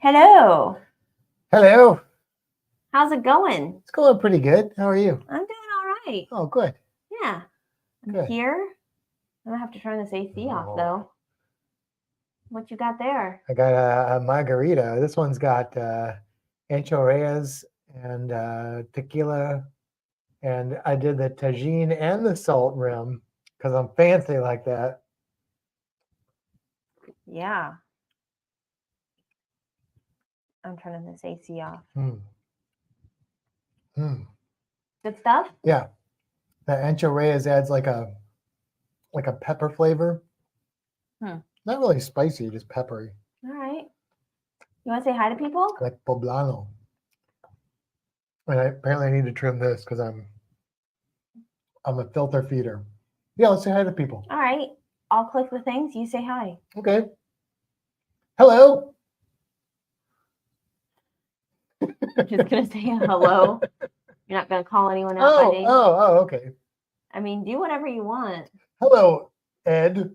Hello. Hello. How's it going? It's going pretty good. How are you? I'm doing all right. Oh, good. Yeah. I'm Good. here. I'm gonna have to turn this AC off Oh. though. What you got there? I got a margarita. This one's got ancho reyes and tequila. And I did the tagine and the salt rim because I'm fancy like that. Yeah. I'm turning this AC off. Mm. Mm. Good stuff? Yeah. The ancho reyes adds like a pepper flavor. Not really spicy, just peppery. All right. You want to say hi to people? Like poblano. And apparently I need to trim this because I'm a filter feeder. Yeah, let's say hi to people. All right. I'll click the things. You say hi. Okay. Hello. I'm just gonna say hello. You're not gonna call anyone out by name. Oh, okay. I mean, do whatever you want. Hello, Ed.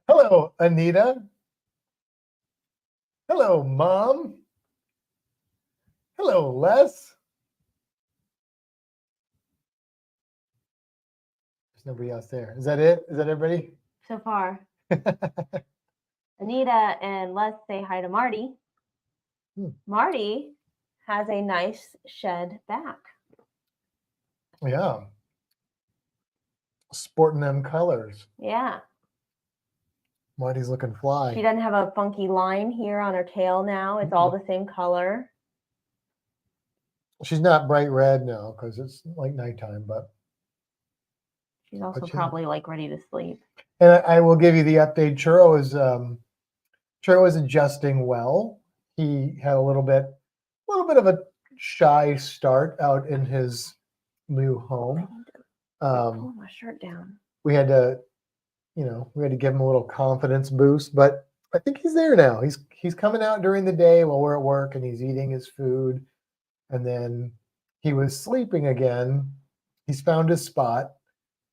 Hello, Anita. Hello, Mom. Hello, Les. There's nobody else there. Is that it? Is that everybody? So far. Anita and let's say hi to Marty. Marty has a nice shed back. Yeah. Sporting them colors. Yeah. Marty's looking fly. She doesn't have a funky line here on her tail now. It's all the same color. She's not bright red now because it's like nighttime, but she's also probably like ready to sleep. And I will give you the update. Churro is adjusting well. He had a little bit of a shy start out in his new home. Pull my shirt down. We had to give him a little confidence boost, but I think he's there now. He's coming out during the day while we're at work, and he's eating his food. And then he was sleeping again. He's found his spot,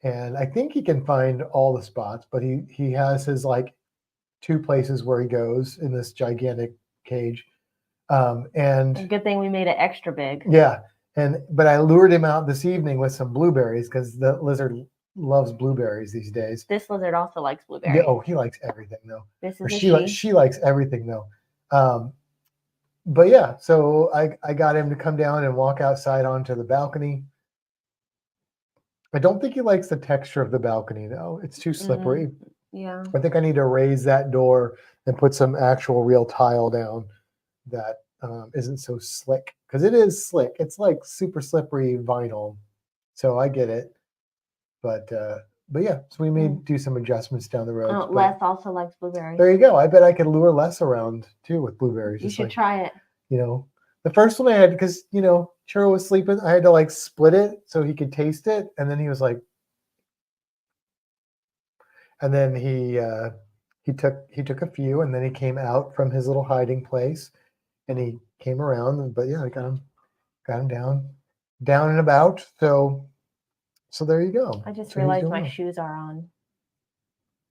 and I think he can find all the spots, but he has his like 2 places where he goes in this gigantic cage. And good thing we made it extra big. Yeah. But I lured him out this evening with some blueberries because the lizard loves blueberries these days. This lizard also likes blueberries. Yeah, oh, he likes everything though. This is she likes everything though. But yeah, so I got him to come down and walk outside onto the balcony. I don't think he likes the texture of the balcony though. It's too slippery. Yeah. I think I need to raise that door and put some actual real tile down that isn't so slick, because it is slick. It's like super slippery vinyl. So I get it. But yeah, so we may do some adjustments down the road. Les also likes blueberries. There you go. I bet I could lure Les around too with blueberries. You should try it. The first one I had, because Churro was sleeping, I had to like split it so he could taste it, and then he was like, and then he took a few, and then he came out from his little hiding place, and he came around. But yeah, I got him down and about. So there you go. I just realized my shoes are on.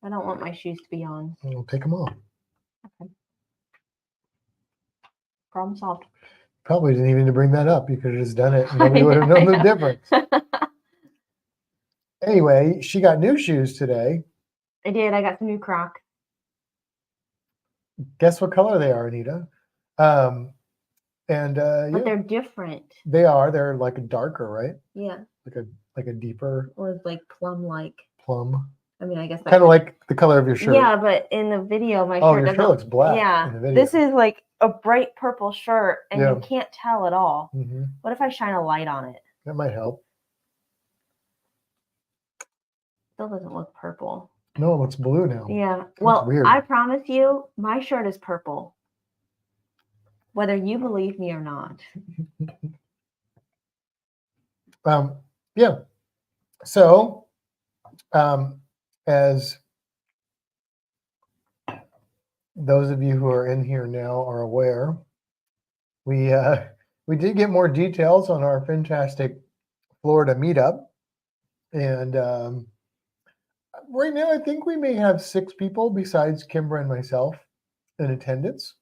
I don't want my shoes to be on. We'll take them off. Okay. Problem solved. Probably didn't even need to bring that up. You could have just done it and nobody would have known the difference. Anyway, she got new shoes today. I did. I got some new Crocs. Guess what color they are, Anita? But they're different. They are. They're like a darker, right? Yeah. Like a deeper. Or like plum-like. Plum. I mean, I guess kind of like the color of your shirt. Yeah, but in the video, my shirt doesn't. Shirt looks black. Yeah. In the video. This is like a bright purple shirt, and you can't tell at all. Mm-hmm. What if I shine a light on it? That might help. Still doesn't look purple. No, it looks blue now. Yeah. Well, I promise you, my shirt is purple. Whether you believe me or not. Yeah. So, as those of you who are in here now are aware, we did get more details on our fantastic Florida meetup, and Right now, I think we may have 6 people besides Kimber and myself in attendance.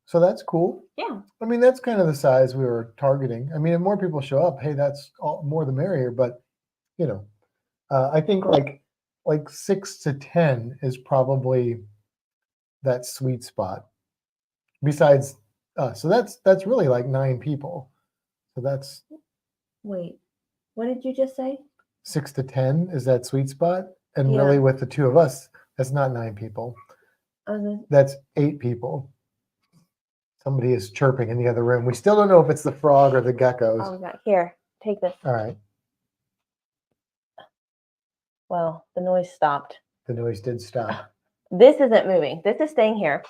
So that's cool. Yeah. I mean, that's kind of the size we were targeting. I mean, if more people show up, hey, that's more the merrier. But you know, I think like 6 to 10 is probably that sweet spot. Besides us, so that's really like 9 people. So that's Wait, what did you just say? 6 to 10 is that sweet spot, and Yeah. really with the 2 of us, that's not 9 people. That's 8 people. Somebody is chirping in the other room. We still don't know if it's the frog or the geckos. Oh, God. Here, take this. All right. Well, the noise stopped. The noise did stop. This isn't moving. This is staying here.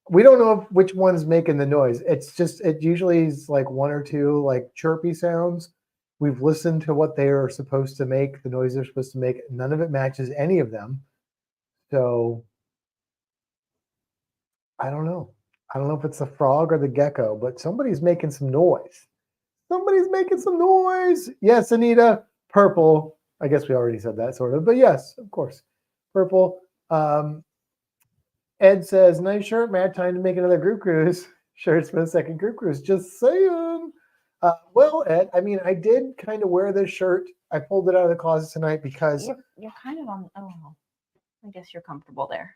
We don't know which one's making the noise. It's just, it usually is like 1 or 2 like chirpy sounds. We've listened to what they are supposed to make, the noise they're supposed to make. None of it matches any of them. So I don't know. I don't know if it's the frog or the gecko, but somebody's making some noise. Somebody's making some noise. Yes, Anita, purple. I guess we already said that sort of, but yes, of course, purple. Ed says, nice shirt, Matt. Time to make another group cruise. Shirts for the second group cruise. Just saying. Well, Ed, I mean, I did kind of wear this shirt. I pulled it out of the closet tonight because You're kind of on. Oh, I guess you're comfortable there.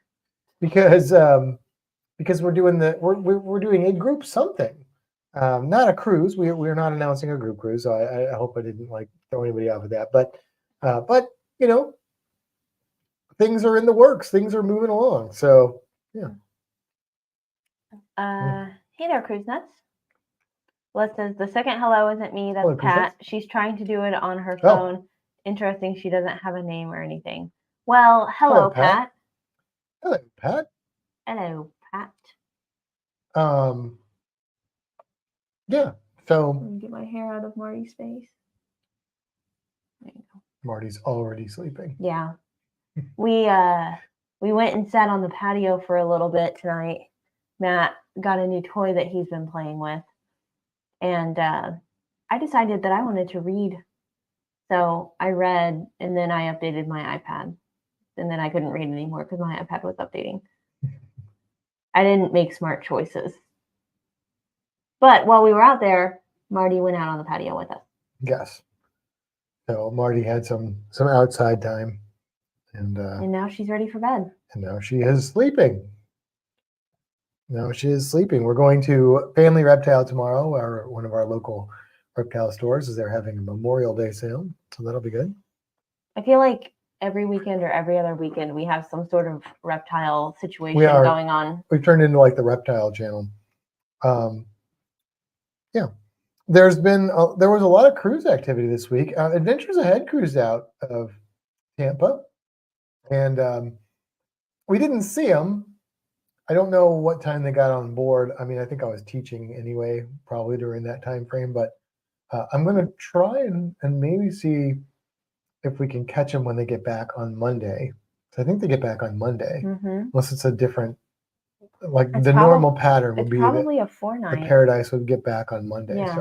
because we're doing we're doing a group something, not a cruise. We're not announcing a group cruise. So I hope I didn't like throw anybody off of that. But you know, things are in the works. Things are moving along. So yeah. Hey there, Cruise Nuts. Les says the second hello isn't me. That's Hello, Cruise Pat. Nuts. She's trying to do it on her Oh. phone. Interesting. She doesn't have a name or anything. Well, hello, Pat. Hello, Pat. Hello, Pat. Yeah. So Let me get my hair out of Marty's face. There you go. Marty's already sleeping. Yeah. We went and sat on the patio for a little bit tonight. Matt got a new toy that he's been playing with. And I decided that I wanted to read. So I read, and then I updated my iPad. And then I couldn't read anymore because my iPad was updating. I didn't make smart choices. But while we were out there, Marty went out on the patio with us. Yes. So Marty had some outside time. And now she's ready for bed. And now she is sleeping. We're going to Family Reptile tomorrow, one of our local reptile stores, as they're having a Memorial Day sale. So that'll be good. I feel like every weekend or every other weekend we have some sort of reptile situation going on. We've turned into like the reptile channel. Yeah. There was a lot of cruise activity this week. Adventures Ahead cruised out of Tampa. And we didn't see them. I don't know what time they got on board. I mean, I think I was teaching anyway, probably during that time frame. But I'm going to try and maybe see if we can catch them when they get back on Monday. So I think they get back on Monday, unless it's a different, like the normal pattern would be probably a 4-night. The Paradise would get back on Monday. Yeah.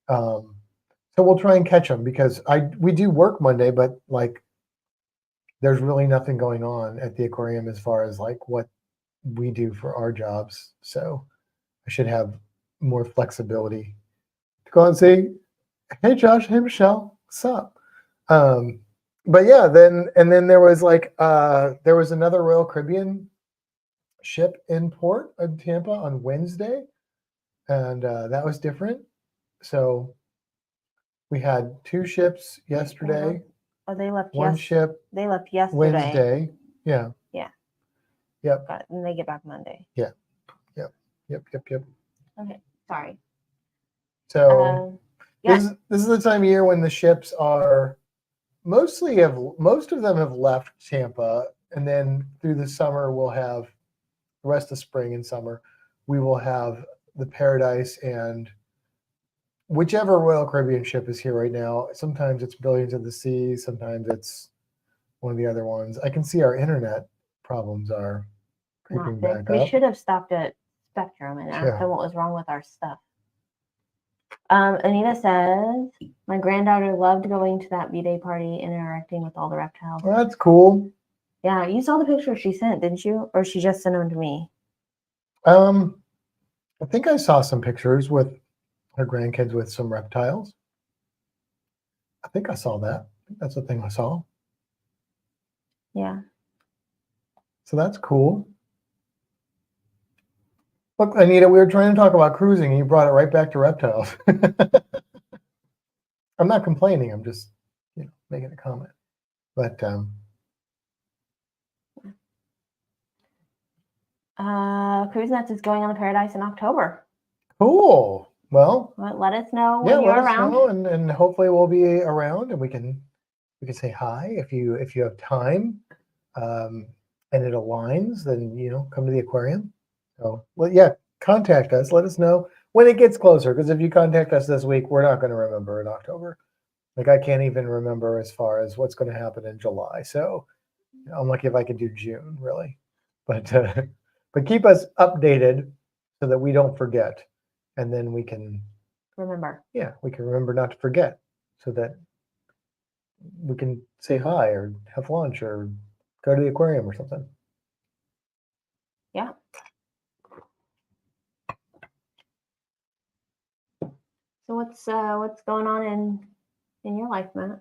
So we'll try and catch them because we do work Monday, but like there's really nothing going on at the aquarium as far as like what we do for our jobs. So I should have more flexibility to go and say, hey Josh, hey Michelle, what's up? But yeah, then there was there was another Royal Caribbean ship in port in Tampa on Wednesday, and that was different. So we had 2 ships yesterday. Oh, they left one ship. They left yesterday. Wednesday. Yeah. Yeah. Yep. Got it. And they get back Monday. Yeah. Yep. Okay. Sorry. So this is the time of year when the ships are most of them have left Tampa, and then through the summer we'll have the rest of spring and summer. We will have the Paradise and whichever Royal Caribbean ship is here right now. Sometimes it's Billions of the Seas. Sometimes it's one of the other ones. I can see our internet problems are creeping back up. We should have stopped at Spectrum and asked them what was wrong with our stuff. Anita says, my granddaughter loved going to that B-Day party and interacting with all the reptiles. Well, that's cool. Yeah, you saw the picture she sent, didn't you? Or she just sent them to me? I think I saw some pictures with her grandkids with some reptiles. I think I saw that. I think that's the thing I saw. Yeah. So that's cool. Look, Anita, we were trying to talk about cruising and you brought it right back to reptiles. I'm not complaining. I'm just, making a comment. But Cruise Nuts is going on the Paradise in October. cool. Well, let us know yeah, when you're let us around. know, and hopefully we'll be around and we can say hi if you have time, and it aligns. Then come to the aquarium. So well, yeah, contact us. Let us know when it gets closer. Because if you contact us this week, we're not going to remember in October. Like I can't even remember as far as what's going to happen in July. So I'm lucky if I could do June, really. But keep us updated so that we don't forget, and then we can remember. Yeah, we can remember not to forget, so that we can say hi or have lunch or go to the aquarium or something. Yeah. So what's going on in your life, Matt?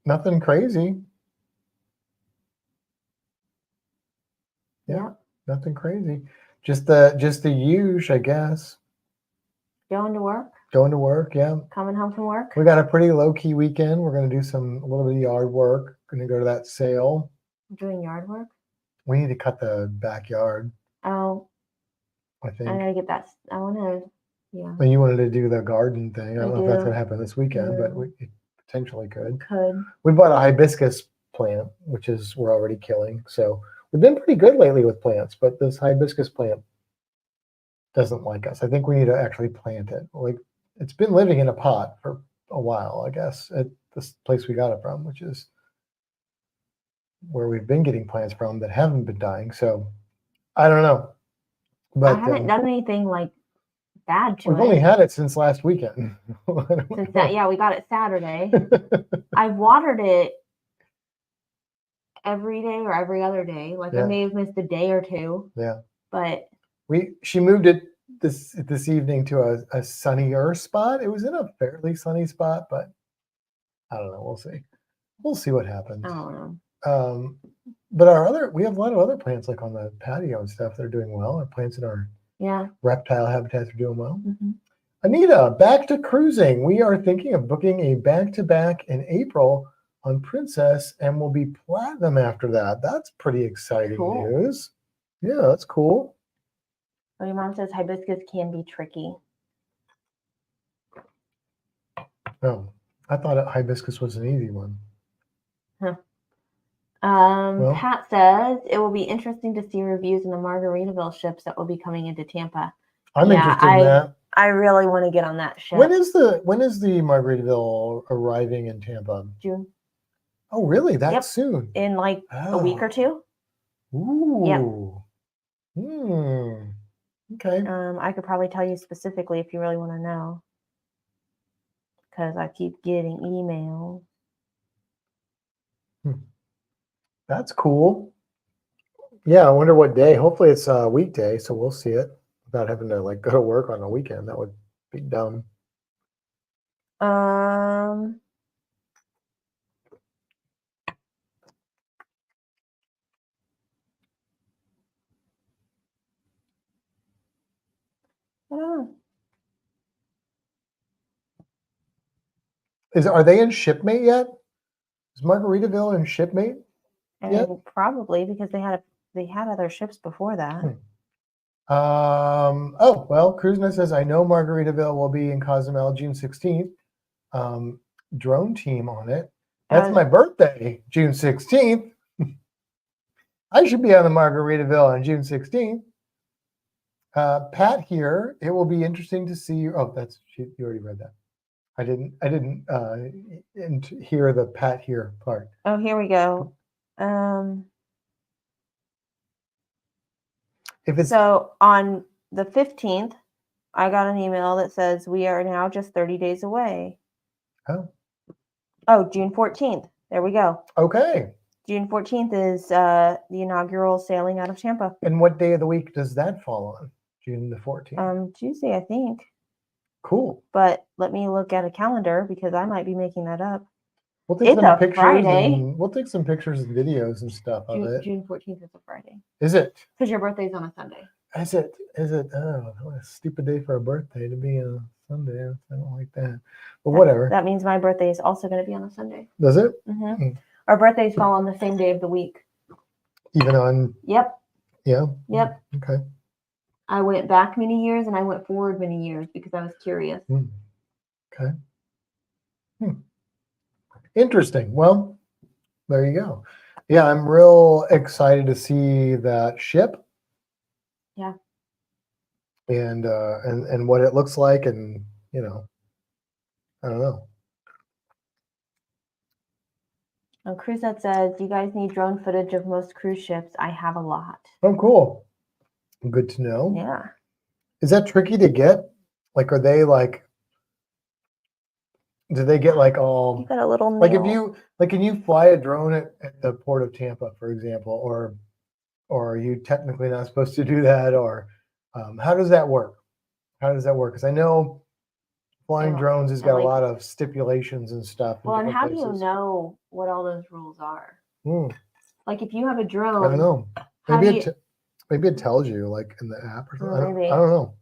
Nothing crazy. Yeah. Nothing crazy. Just the usual, I guess. Going to work. Going to work, yeah. Coming home from work. We got a pretty low-key weekend. We're going to do a little bit of yard work. Going to go to that sale. Doing yard work? We need to cut the backyard. Oh. I think. I gotta get that. I want to. Yeah. Well, you wanted to do the garden thing. I don't know if that's going to happen this weekend, but it potentially could. We bought a hibiscus plant, which we're already killing. So we've been pretty good lately with plants, but this hibiscus plant doesn't like us. I think we need to actually plant it. Like it's been living in a pot for a while, I guess, at this place we got it from, which is where we've been getting plants from that haven't been dying. So I don't know. But I haven't done anything like bad to it. We've only had it since last weekend. Since that, yeah, we got it Saturday. I've watered it every day or every other day. Like I may have missed a day or two. Yeah. But she moved it this evening to a sunnier spot. It was in a fairly sunny spot, but I don't know. We'll see. We'll see what happens. I don't know. But we have a lot of other plants like on the patio and stuff that are doing well. Our plants in our reptile habitats are doing well. Mm-hmm. Anita, back to cruising. We are thinking of booking a back-to-back in April on Princess, and we'll be platinum after that. That's pretty exciting news. Yeah, that's cool. Oh, your mom says hibiscus can be tricky. Oh, I thought hibiscus was an easy one. Huh. Pat says it will be interesting to see reviews in the Margaritaville ships that will be coming into Tampa. I'm interested in that. I really want to get on that ship. When is the Margaritaville arriving in Tampa? June. Oh, really? That soon? In like a week or two. Ooh. Yep. Okay. I could probably tell you specifically if you really want to know, because I keep getting emails. That's cool. Yeah, I wonder what day. Hopefully it's a weekday, so we'll see it without having to like go to work on a weekend. That would be dumb. Are they in Shipmate yet? Is Margaritaville in Shipmate? Probably because they had other ships before that. Oh, well, Kruzna says, I know Margaritaville will be in Cozumel June 16th. Drone team on it. That's my birthday, June 16th. I should be on the Margaritaville on June 16th. Pat here, it will be interesting to see. Oh, you already read that. I didn't hear the Pat here part. Oh, here we go. So on the 15th, I got an email that says we are now just 30 days away. Oh, June 14th. There we go. Okay. June 14th is the inaugural sailing out of Tampa. And what day of the week does that fall on? June the 14th. Tuesday, I think. Cool. But let me look at a calendar because I might be making that up. We'll take It's some a pictures Friday. and we'll take some pictures and videos and stuff of it. June 14th is a Friday. Is it? Because your birthday's on a Sunday. Is it? Oh, what a stupid day for a birthday to be on a Sunday. I don't like that. But whatever. That means my birthday is also going to be on a Sunday. Does it? Mm-hmm. Our birthdays fall on the same day of the week. Even on? Yep. Yeah? Yep. Okay. I went back many years and I went forward many years because I was curious. Okay. Interesting. Well, there you go. Yeah, I'm real excited to see that ship. Yeah. And what it looks like, and I don't know. Cruzette says, "You guys need drone footage of most cruise ships. I have a lot." Oh, cool. Good to know. Yeah. Is that tricky to get? Like, are they like? Do they get like all? You got a little nail. Like, if you can you fly a drone at the port of Tampa, for example, or are you technically not supposed to do that, or how does that work? How does that work? Because I know flying drones has got a lot of stipulations and stuff. Well, and how do you know what all those rules are? Like, if you have a drone, I don't know. Maybe it tells you, like, in the app or something. I don't know.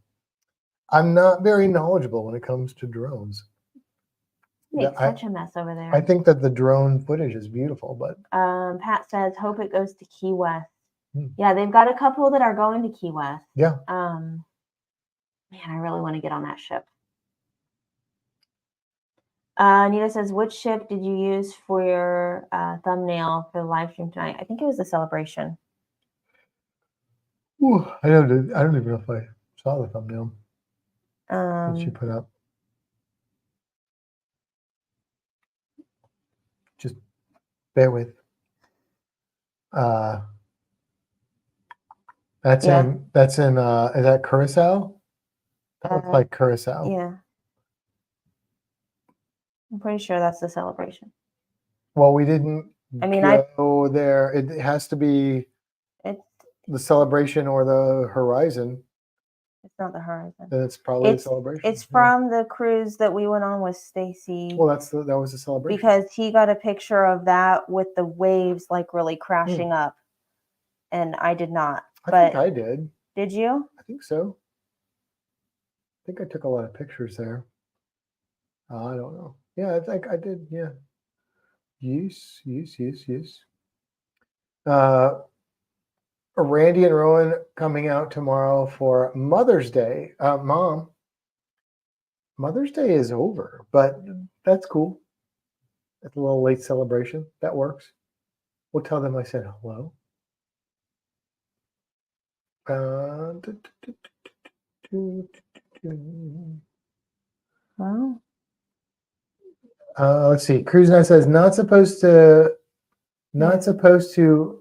I'm not very knowledgeable when it comes to drones. Makes such a mess over there. I think that the drone footage is beautiful, but Pat says, "Hope it goes to Key West." Yeah, they've got a couple that are going to Key West. Yeah. Man, I really want to get on that ship. Anita says, "Which ship did you use for your thumbnail for the live stream tonight?" I think it was the Celebration. Ooh, I don't even know if I saw the thumbnail that she put up. Just bear with. That's in is that Curacao? That looks like Curacao. Yeah. I'm pretty sure that's the Celebration. Well, we didn't go there. It has to be the Celebration or the Horizon. It's not the Horizon. Then it's probably the Celebration. It's from the cruise that we went on with Stacy. Well, that was the Celebration. Because he got a picture of that with the waves like really crashing up. And I did not. I think I did. Did you? I think so. I think I took a lot of pictures there. I don't know. Yeah, I think I did. Yeah. Yes. Randy and Rowan coming out tomorrow for Mother's Day. Mom, Mother's Day is over, but that's cool. It's a little late celebration. That works. We'll tell them I said hello. Wow. Let's see. Cruise Night says not supposed to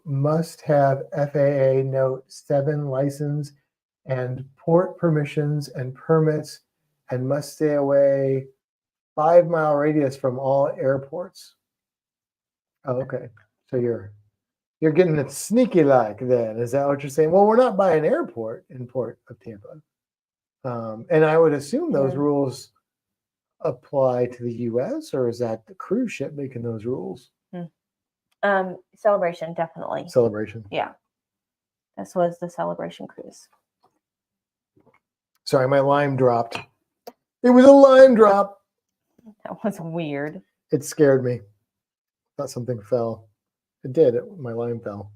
must have FAA Note 7 license and port permissions and permits, and must stay away 5-mile radius from all airports. Oh, okay. So you're getting it sneaky like then. Is that what you're saying? Well, we're not by an airport in Port of Tampa. And I would assume those rules apply to the U.S., or is that the cruise ship making those rules? Celebration, definitely. Celebration. Yeah. This was the Celebration cruise. Sorry, my lime dropped. It was a lime drop. That was weird. It scared me. Thought something fell. It did. My lime fell.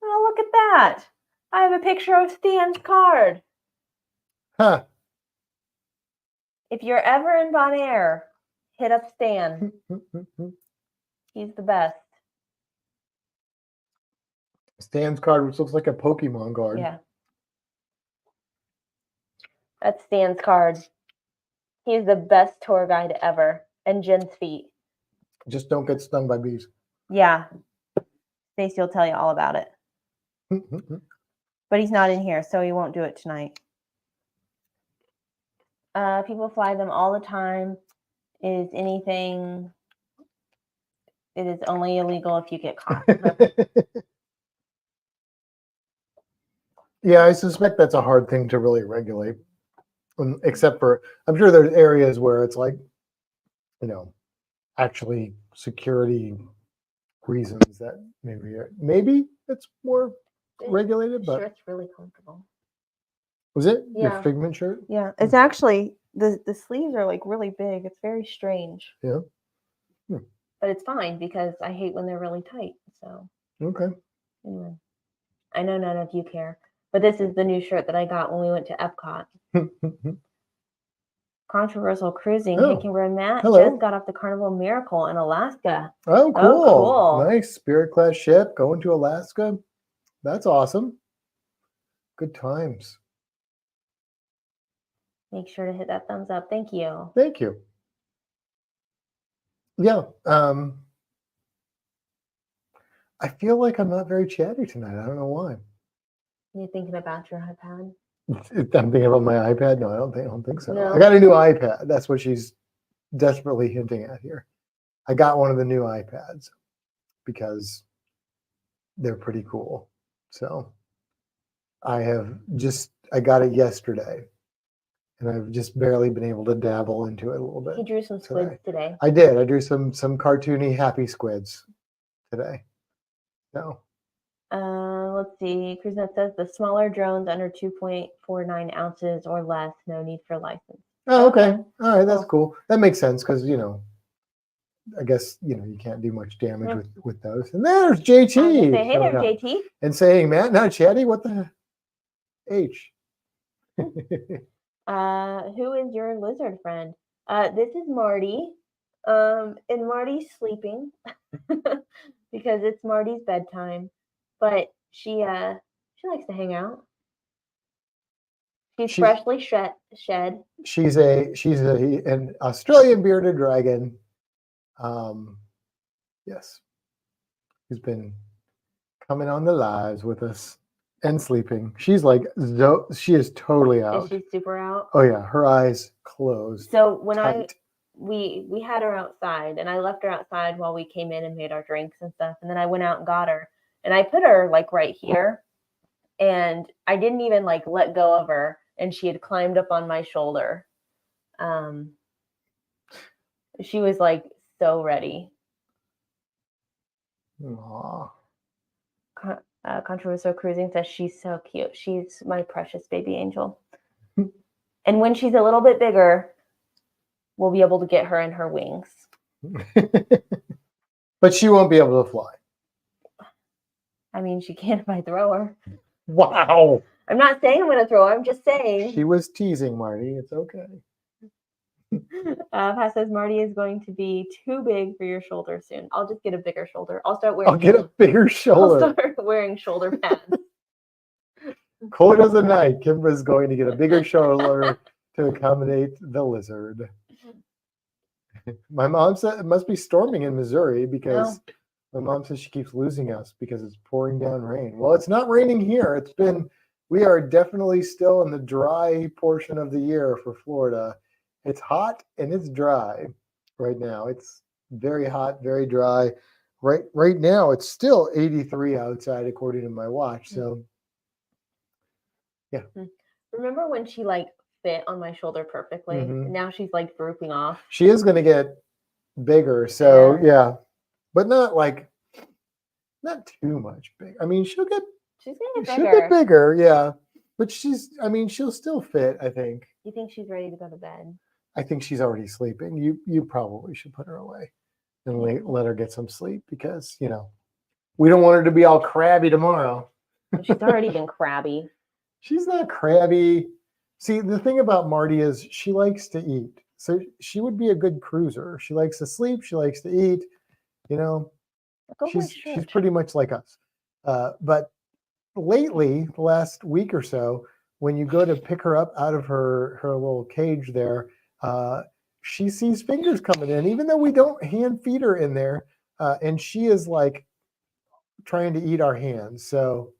Oh, look at that. I have a picture of Stan's card. Huh. If you're ever in Bonaire, hit up Stan. He's the best. Stan's card, which looks like a Pokemon card. Yeah. That's Stan's card. He's the best tour guide ever. And Jen's feet. Just don't get stung by bees. Yeah. Stacey will tell you all about it. but he's not in here, so he won't do it tonight. People fly them all the time. It is only illegal if you get caught. Yeah, I suspect that's a hard thing to really regulate. Except for, I'm sure there's areas where it's like, actually security reasons that maybe it's more regulated. The but shirt's really comfortable. Was it your Yeah. Figment shirt? Yeah, it's actually the sleeves are like really big. It's very strange. Yeah. But it's fine because I hate when they're really tight. So Okay. anyway, I know none of you care, but this is the new shirt that I got when we went to Epcot. Controversial cruising. Oh, Hey, Kimber and Matt hello. just got off the Carnival Miracle in Alaska. Oh, cool. Oh, cool. Nice Spirit class ship going to Alaska. That's awesome. Good times. Make sure to hit that thumbs up. Thank you. Thank you. Yeah. I feel like I'm not very chatty tonight. I don't know why. You thinking about your iPad? I'm thinking about my iPad. No, I don't think so. No. I got a new iPad. That's what she's desperately hinting at here. I got one of the new iPads because they're pretty cool. So I got it yesterday, and I've just barely been able to dabble into it a little bit. He drew some squids today. I did. I drew some cartoony happy squids today. So let's see. CruiseNet says the smaller drones under 2.49 ounces or less, no need for license. Oh, okay. All right, that's cool. That makes sense because I guess you can't do much damage with those. And there's JT. Say, hey there, JT. And saying, Matt, not chatty. What the H? Who is your lizard friend? This is Marty. And Marty's sleeping because it's Marty's bedtime. But she likes to hang out. She's freshly shed. She's an Australian bearded dragon. Yes, who's been coming on the lives with us and sleeping. She's like, she is totally out. Is she super out? Oh yeah, her eyes closed. So when we had her outside, and I left her outside while we came in and made our drinks and stuff, and then I went out and got her, and I put her like right here, and I didn't even like let go of her, and she had climbed up on my shoulder. She was like so ready. Aww. Controversial Cruising says she's so cute. She's my precious baby angel. And when she's a little bit bigger, we'll be able to get her in her wings. But she won't be able to fly. I mean, she can if I throw her. Wow. I'm not saying I'm going to throw her. I'm just saying. She was teasing Marty. It's okay. Pat says Marty is going to be too big for your shoulder soon. I'll just get a bigger shoulder. I'll get a bigger shoulder. I'll start wearing shoulder pads. Cold as a night, Kimbra's going to get a bigger shoulder to accommodate the lizard. My mom said it must be storming in Missouri because my mom says she keeps losing us because it's pouring down rain. Well, it's not raining here. We are definitely still in the dry portion of the year for Florida. It's hot and it's dry right now. It's very hot, very dry. Right now, it's still 83 outside according to my watch. So, yeah. Remember when she like fit on my shoulder perfectly? Mm-hmm. And now she's like drooping off. She is going to get bigger. So, yeah. But not too much big. I mean, she'll get bigger. Yeah. But she'll still fit, I think. You think she's ready to go to bed? I think she's already sleeping. You probably should put her away and let her get some sleep because, we don't want her to be all crabby tomorrow. She's already been crabby. She's not crabby. See, the thing about Marty is she likes to eat. So she would be a good cruiser. She likes to sleep. She likes to eat. She's pretty much like us. But lately, the last week or so, when you go to pick her up out of her little cage there, she sees fingers coming in, even though we don't hand feed her in there. And she is like trying to eat our hands. So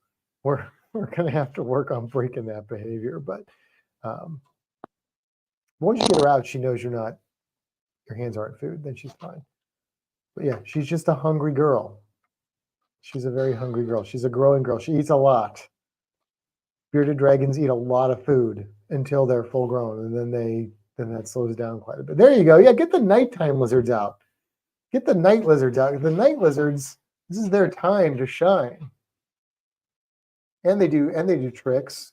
we're we're going to have to work on breaking that behavior. But once you get her out, she knows your hands aren't food, then she's fine. But yeah, she's just a hungry girl. She's a very hungry girl. She's a growing girl. She eats a lot. Bearded dragons eat a lot of food until they're full grown, and then that slows down quite a bit. There you go. Yeah, get the nighttime lizards out. Get the night lizards out. The night lizards, this is their time to shine. And they do tricks,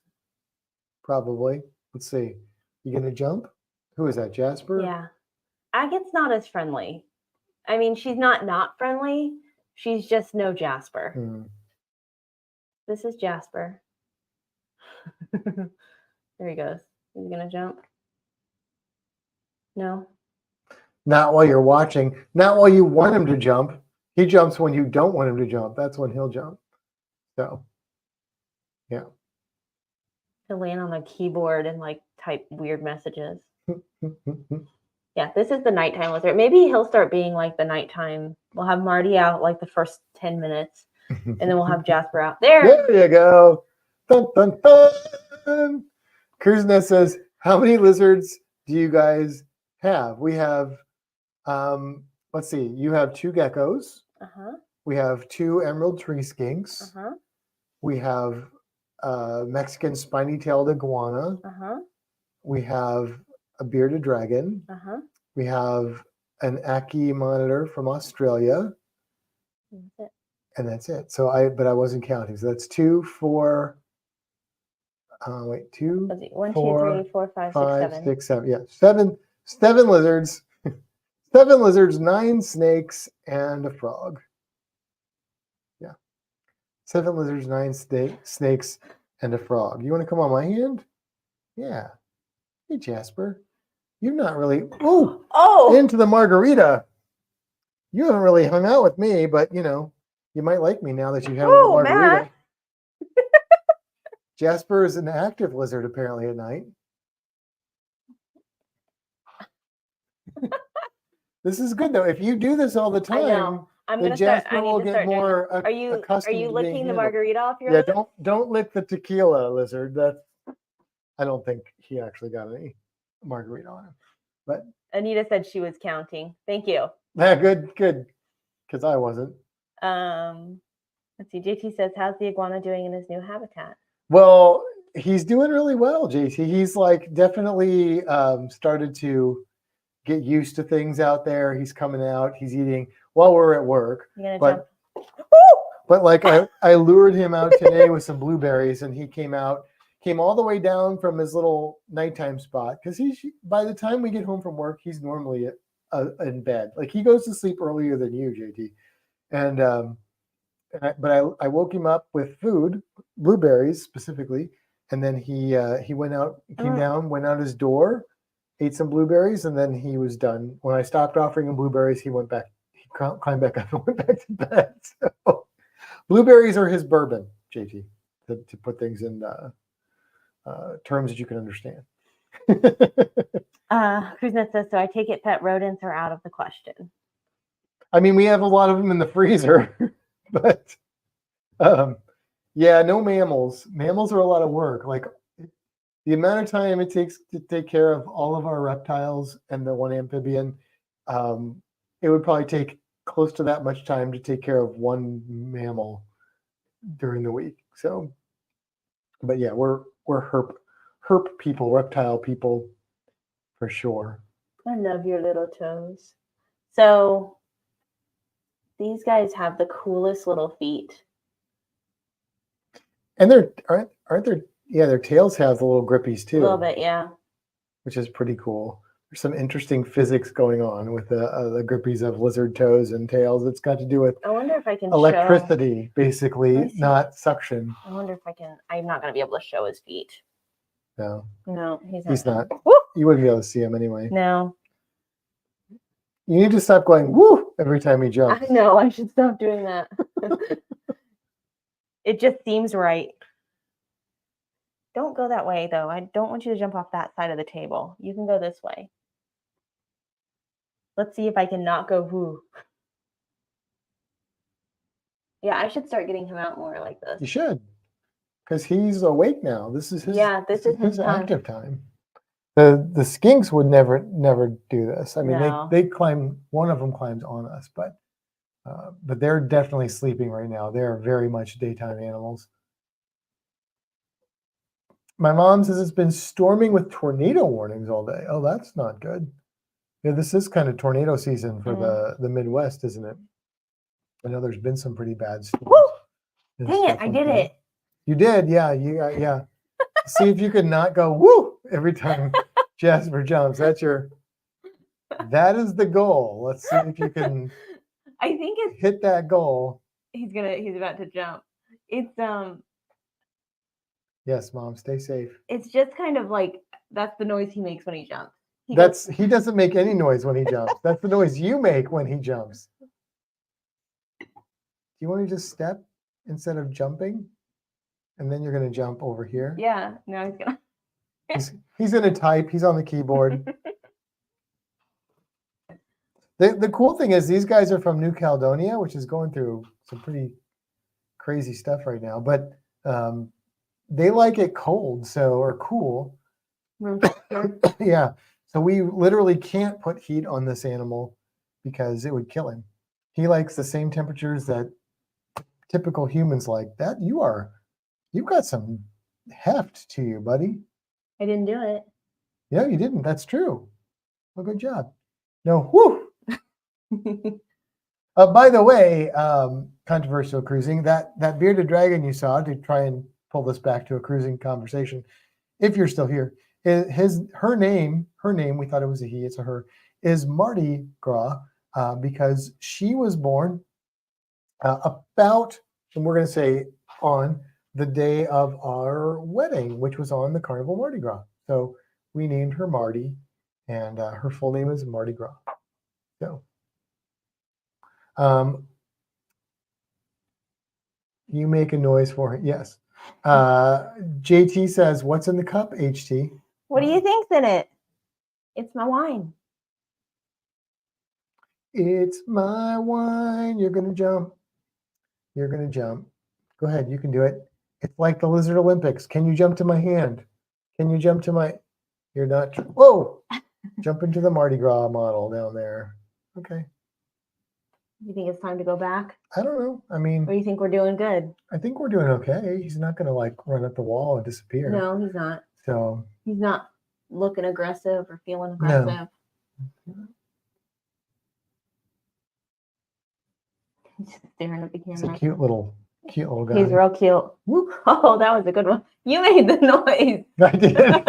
probably. Let's see. You gonna jump? Who is that, Jasper? Yeah. Agate's not as friendly. I mean, she's not friendly. She's just no Jasper. This is Jasper. There he goes. Is he gonna jump? No. Not while you're watching. Not while you want him to jump. He jumps when you don't want him to jump. That's when he'll jump. So, yeah. He'll land on the keyboard and like type weird messages. Yeah, this is the nighttime lizard. Maybe he'll start being like the nighttime. We'll have Marty out like the first 10 minutes, and then we'll have Jasper out. There you go. Dun, dun, dun. Kuznets says, how many lizards do you guys have? We have, let's see, you have 2 geckos. We have 2 emerald tree skinks. We have Mexican spiny-tailed iguana. We have a bearded dragon. We have an Aki monitor from Australia. And that's it. So I wasn't counting. So that's 2, 4. Wait, 2, 1, 2, 3, 4, 5, 6, 6, 7. Yeah, 7 lizards. 7 lizards, 9 snakes, and a frog. Yeah. 7 lizards, 9 snakes, and a frog. You want to come on my hand? Yeah. Hey, Jasper. You're not really into the margarita. You haven't really hung out with me, but you might like me now that you have a margarita. Matt. Jasper is an active lizard apparently at night. This is good though. If you do this all the time, Jasper will get more accustomed. Are you licking the margarita off your lips? Don't lick the tequila, lizard. I don't think he actually got any margarita on him. But Anita said she was counting. Thank you. Yeah, good. Because I wasn't. Let's see. JT says, how's the iguana doing in his new habitat? Well, he's doing really well, JT. He's like definitely started to get used to things out there. He's coming out. He's eating while we're at work. But like I lured him out today with some blueberries, and he came all the way down from his little nighttime spot because by the time we get home from work, he's normally in bed. Like he goes to sleep earlier than you, JT. And I woke him up with food, blueberries specifically, and then he went out, came down, went out his door, ate some blueberries, and then he was done. When I stopped offering him blueberries, he went back. He climbed back up and went back to bed. So blueberries are his bourbon, JT, to put things in terms that you can understand. Kuznets says, so I take it pet rodents are out of the question. I mean, we have a lot of them in the freezer, but yeah, no mammals. Mammals are a lot of work. Like the amount of time it takes to take care of all of our reptiles and the one amphibian, it would probably take close to that much time to take care of one mammal during the week. So, but yeah, we're herp people, reptile people for sure. I love your little toes. So these guys have the coolest little feet. And aren't there? Yeah, their tails have the little grippies too. A little bit, yeah. Which is pretty cool. There's some interesting physics going on with the grippies of lizard toes and tails. It's got to do with I wonder if I can electricity, basically, not suction. I wonder if I can. I'm not going to be able to show his feet. No, he's not. Woo! You wouldn't be able to see him anyway. No. You need to stop going woo every time he jumps. I know. I should stop doing that. It just seems right. Don't go that way, though. I don't want you to jump off that side of the table. You can go this way. Let's see if I can not go woo. Yeah, I should start getting him out more like this. You should. because he's awake now. This is his this is his time. active time. The skinks would never do this. I mean, No. they climb. One of them climbs on us, but they're definitely sleeping right now. They're very much daytime animals. My mom says it's been storming with tornado warnings all day. Oh, that's not good. Yeah, this is kind of tornado season for the Midwest, isn't it? I know there's been some pretty bad storms. Woo! Dang it, I did it. You did, yeah. Yeah. See if you can not go woo every time Jasper jumps. That is the goal. Let's see if you can I think it's hit that goal. He's about to jump. It's Yes, Mom, stay safe. It's just kind of like that's the noise he makes when he jumps. He doesn't make any noise when he jumps. That's the noise you make when he jumps. Do you want to just step instead of jumping? And then you're going to jump over here. Yeah, now he's going to. He's going to type. He's on the keyboard. The cool thing is these guys are from New Caledonia, which is going through some pretty crazy stuff right now. But they like it cold, or cool. Yeah. So we literally can't put heat on this animal because it would kill him. He likes the same temperatures that typical humans like. You've got some heft to you, buddy. I didn't do it. Yeah, you didn't. That's true. Well, good job. No, whoo. By the way, controversial cruising, that bearded dragon you saw, to try and pull this back to a cruising conversation, if you're still here, her name, we thought it was a he, it's a her, is Mardi Gras, because she was born about, and we're going to say on the day of our wedding, which was on the Carnival Mardi Gras. So we named her Marty, and her full name is Mardi Gras. So you make a noise for her. Yes. JT says, what's in the cup, HT? What do you think's in it? It's my wine. It's my wine. You're going to jump. You're going to jump. Go ahead. You can do it. It's like the Lizard Olympics. Can you jump to my hand? Can you jump to my... You're not... Whoa! Jump into the Mardi Gras model down there. Okay. You think it's time to go back? I don't know. I mean... Or you think we're doing good? I think we're doing okay. He's not going to run up the wall and disappear. No, he's not. So... He's not looking aggressive or feeling aggressive. No. He's just staring at the camera. He's a cute little guy. He's real cute. Oh, that was a good one. You made the noise. I did. Damn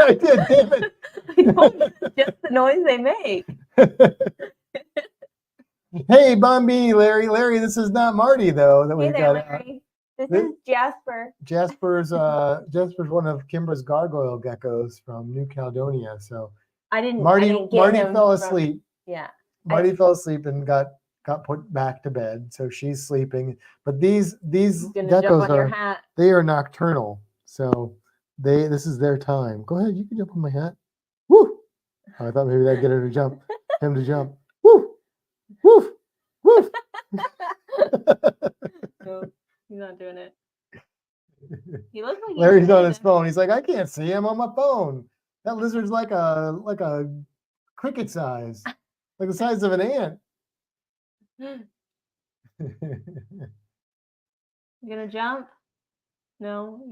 it. I told you it's just the noise they make. Hey, Bombini, Larry, this is not Marty, though. That Hey we've there, got. Larry. This is Jasper. Jasper's one of Kimbra's gargoyle geckos from New Caledonia. So Marty fell asleep. Yeah. Marty fell asleep and got put back to bed. So she's sleeping. But these geckos they are nocturnal. So this is their time. Go ahead, you can jump on my hat. Woo! Oh, I thought maybe that'd get him to jump. Woo! Woof! Woof! No, he's not doing it. He looks like Larry's on his phone. He's like, I can't see him on my phone. That lizard's like a cricket size, like the size of an ant. You gonna jump? No,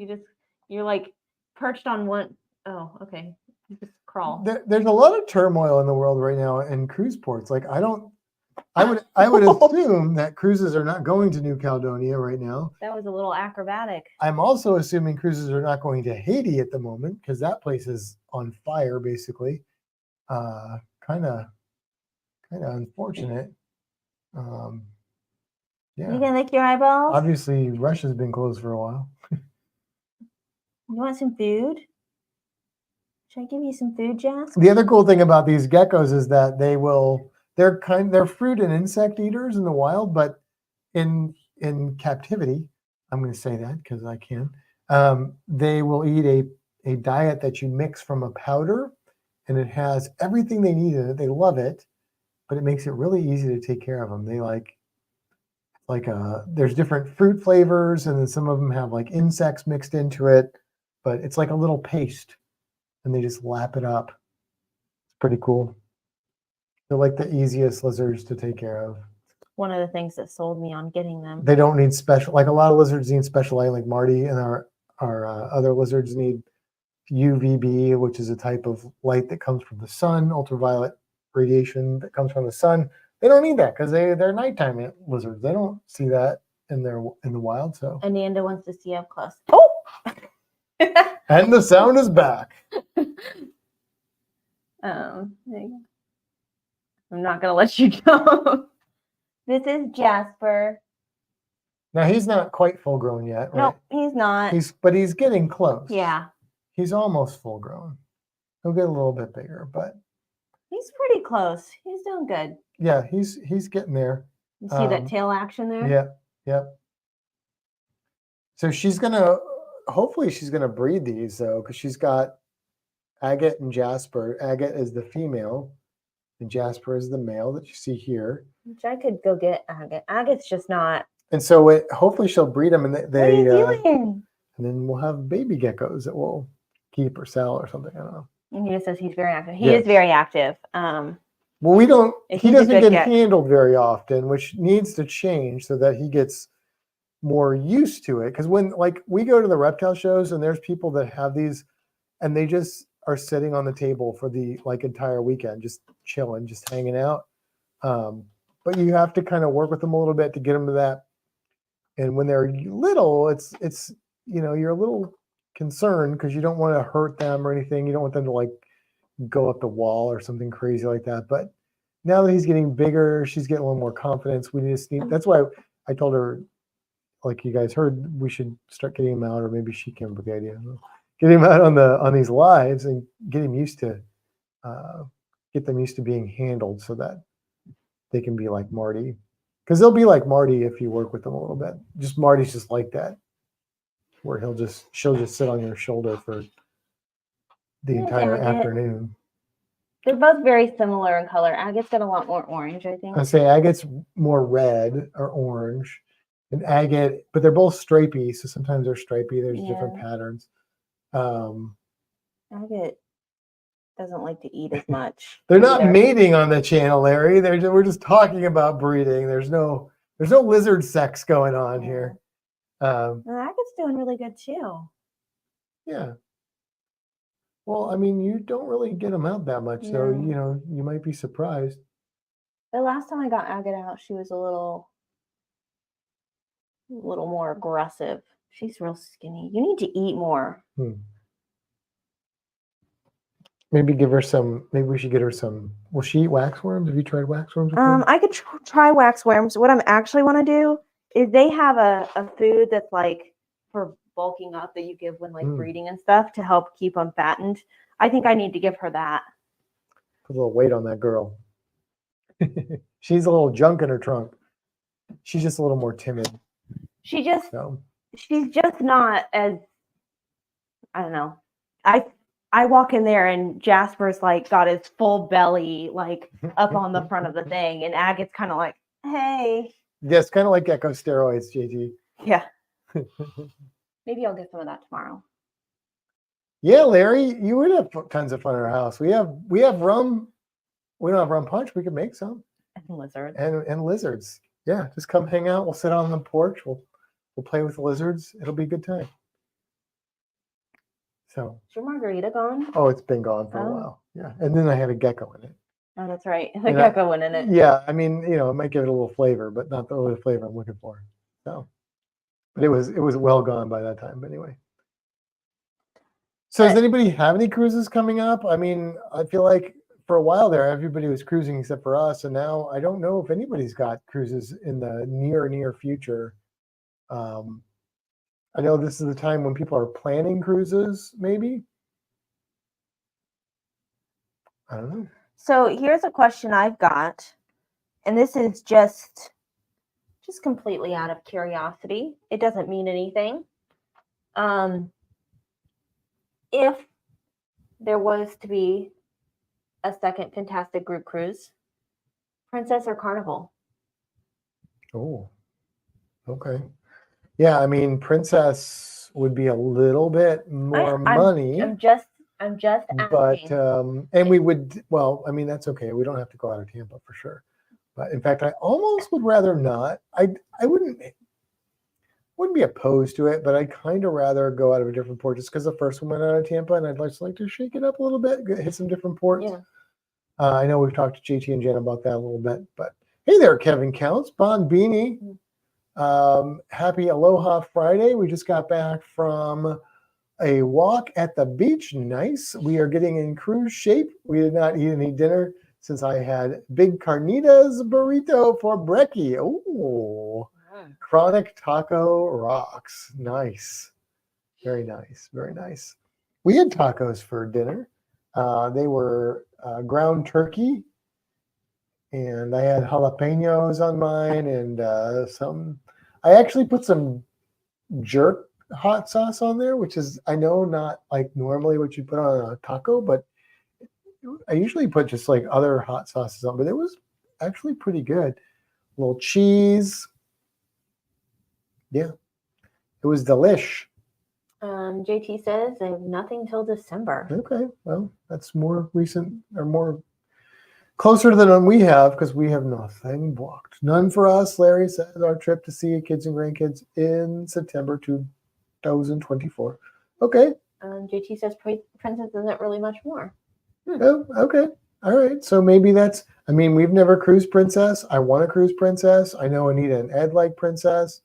you're like perched on one. Oh, okay. You just crawl. There's a lot of turmoil in the world right now in cruise ports. Like I would assume that cruises are not going to New Caledonia right now. That was a little acrobatic. I'm also assuming cruises are not going to Haiti at the moment because that place is on fire, basically. Kind of unfortunate. Yeah. You gonna lick your eyeballs? Obviously, Russia's been closed for a while. You want some food? Should I give you some food, Jess? The other cool thing about these geckos is that they're fruit and insect eaters in the wild, but in captivity, I'm going to say that because I can. They will eat a diet that you mix from a powder, and it has everything they need in it. They love it, but it makes it really easy to take care of them. like there's different fruit flavors, and then some of them have like insects mixed into it, but it's like a little paste, and they just lap it up. It's pretty cool. They're like the easiest lizards to take care of. One of the things that sold me on getting them. They don't need special, like a lot of lizards need special light, like Marty and our other lizards need UVB, which is a type of light that comes from the sun, ultraviolet radiation that comes from the sun. They don't need that because they're nighttime lizards. They don't see that in the wild. So Ananda wants to see up close. Oh, and the sound is back. there you go. I'm not gonna let you go. This is Jasper. Now he's not quite full grown yet, right? No, he's not. But he's getting close. Yeah. He's almost full grown. He'll get a little bit bigger, but he's pretty close. He's doing good. Yeah, he's getting there. You see that tail action there? Yeah. So hopefully she's gonna breed these though, because she's got Agate and Jasper. Agate is the female, and Jasper is the male that you see here. Which I could go get Agate. Agate's just not. And so hopefully she'll breed them, and What are you doing? And then we'll have baby geckos that we'll keep or sell or something. I don't know. And he just says he's very active. He is very active. Well, he doesn't get handled very often, which needs to change so that he gets more used to it. Because when we go to the reptile shows and there's people that have these and they just are sitting on the table for the entire weekend, just chilling, just hanging out. But you have to kind of work with them a little bit to get them to that. And when they're little, it's you're a little concerned because you don't want to hurt them or anything. You don't want them to go up the wall or something crazy like that. But now that he's getting bigger, she's getting a little more confidence. That's why I told her, like you guys heard, we should start getting him out, or maybe she came up with the idea. Get him out on these lives and get them used to being handled so that they can be like Marty. Because they'll be like Marty if you work with them a little bit. Marty's just like that, where she'll just sit on your shoulder for the entire afternoon. They're both very similar in color. Agate's got a lot more orange, I think. I say Agate's more red or orange, and Agate, but they're both stripy, so sometimes they're stripy. There's different patterns. Agate doesn't like to eat as much. They're not mating on the channel, Larry. We're just talking about breeding. There's no lizard sex going on here. Agate's doing really good too. Yeah. Well, I mean, you don't really get them out that much, so you might be surprised. The last time I got Agate out, she was a little more aggressive. She's real skinny. You need to eat more. Maybe give her some. Maybe we should get her some. Will she eat waxworms? Have you tried waxworms before? I could try waxworms. What I'm actually want to do is they have a food that's for bulking up that you give when breeding and stuff to help keep them fattened. I think I need to give her that. Put a little weight on that girl. She's a little junk in her trunk. She's just a little more timid. She's just not as, I don't know. I walk in there and Jasper's got his full belly up on the front of the thing, and Agate's kind of like, hey. Yes, kind of like gecko steroids, JG. Yeah. Maybe I'll get some of that tomorrow. Yeah, Larry, you would have tons of fun in our house. We have rum. We don't have rum punch. We could make some. And lizards. And lizards. Yeah, just come hang out. We'll sit on the porch. We'll play with the lizards. It'll be a good time. So. Is your margarita gone? Oh, it's been gone for a while. Yeah, and then I had a gecko in it. Oh, that's right. The gecko went in it. Yeah, I mean, it might give it a little flavor, but not the flavor I'm looking for. So, but it was well gone by that time. But anyway. So does anybody have any cruises coming up? I mean, I feel like for a while there, everybody was cruising except for us, and now I don't know if anybody's got cruises in the near future. I know this is the time when people are planning cruises, maybe. I don't know. So here's a question I've got, and this is just completely out of curiosity. It doesn't mean anything. If there was to be a second Fantastic Group cruise, Princess or Carnival? Oh. Okay. Yeah, I mean, Princess would be a little bit more money. I'm just But asking. and we would, well, I mean, that's okay. We don't have to go out of Tampa for sure. But in fact, I almost would rather not. I wouldn't be opposed to it, but I'd kind of rather go out of a different port just because the first one went out of Tampa, and I'd just like to shake it up a little bit, hit some different ports. Yeah. I know we've talked to JT and Jen about that a little bit, but hey there, Kevin Counts, Bon Beanie. Happy Aloha Friday. We just got back from a walk at the beach. Nice. We are getting in cruise shape. We did not eat any dinner since I had big carnitas burrito for brekkie. Oh, chronic taco rocks. Nice. Very nice. Very nice. We had tacos for dinner. They were ground turkey, and I had jalapenos on mine, and I actually put some jerk hot sauce on there, which is, I know, not like normally what you put on a taco, but I usually put just like other hot sauces on, but it was actually pretty good. A little cheese. Yeah, it was delish. JT says they have nothing till December. Okay, well, that's more recent or more closer than we have because we have nothing booked. None for us. Larry says our trip to see kids and grandkids in September 2024. Okay. JT says Princess isn't really much more. Oh, okay. All right. So maybe that's, I mean, we've never cruised Princess. I want to cruise Princess. I know Anita and Ed like Princess.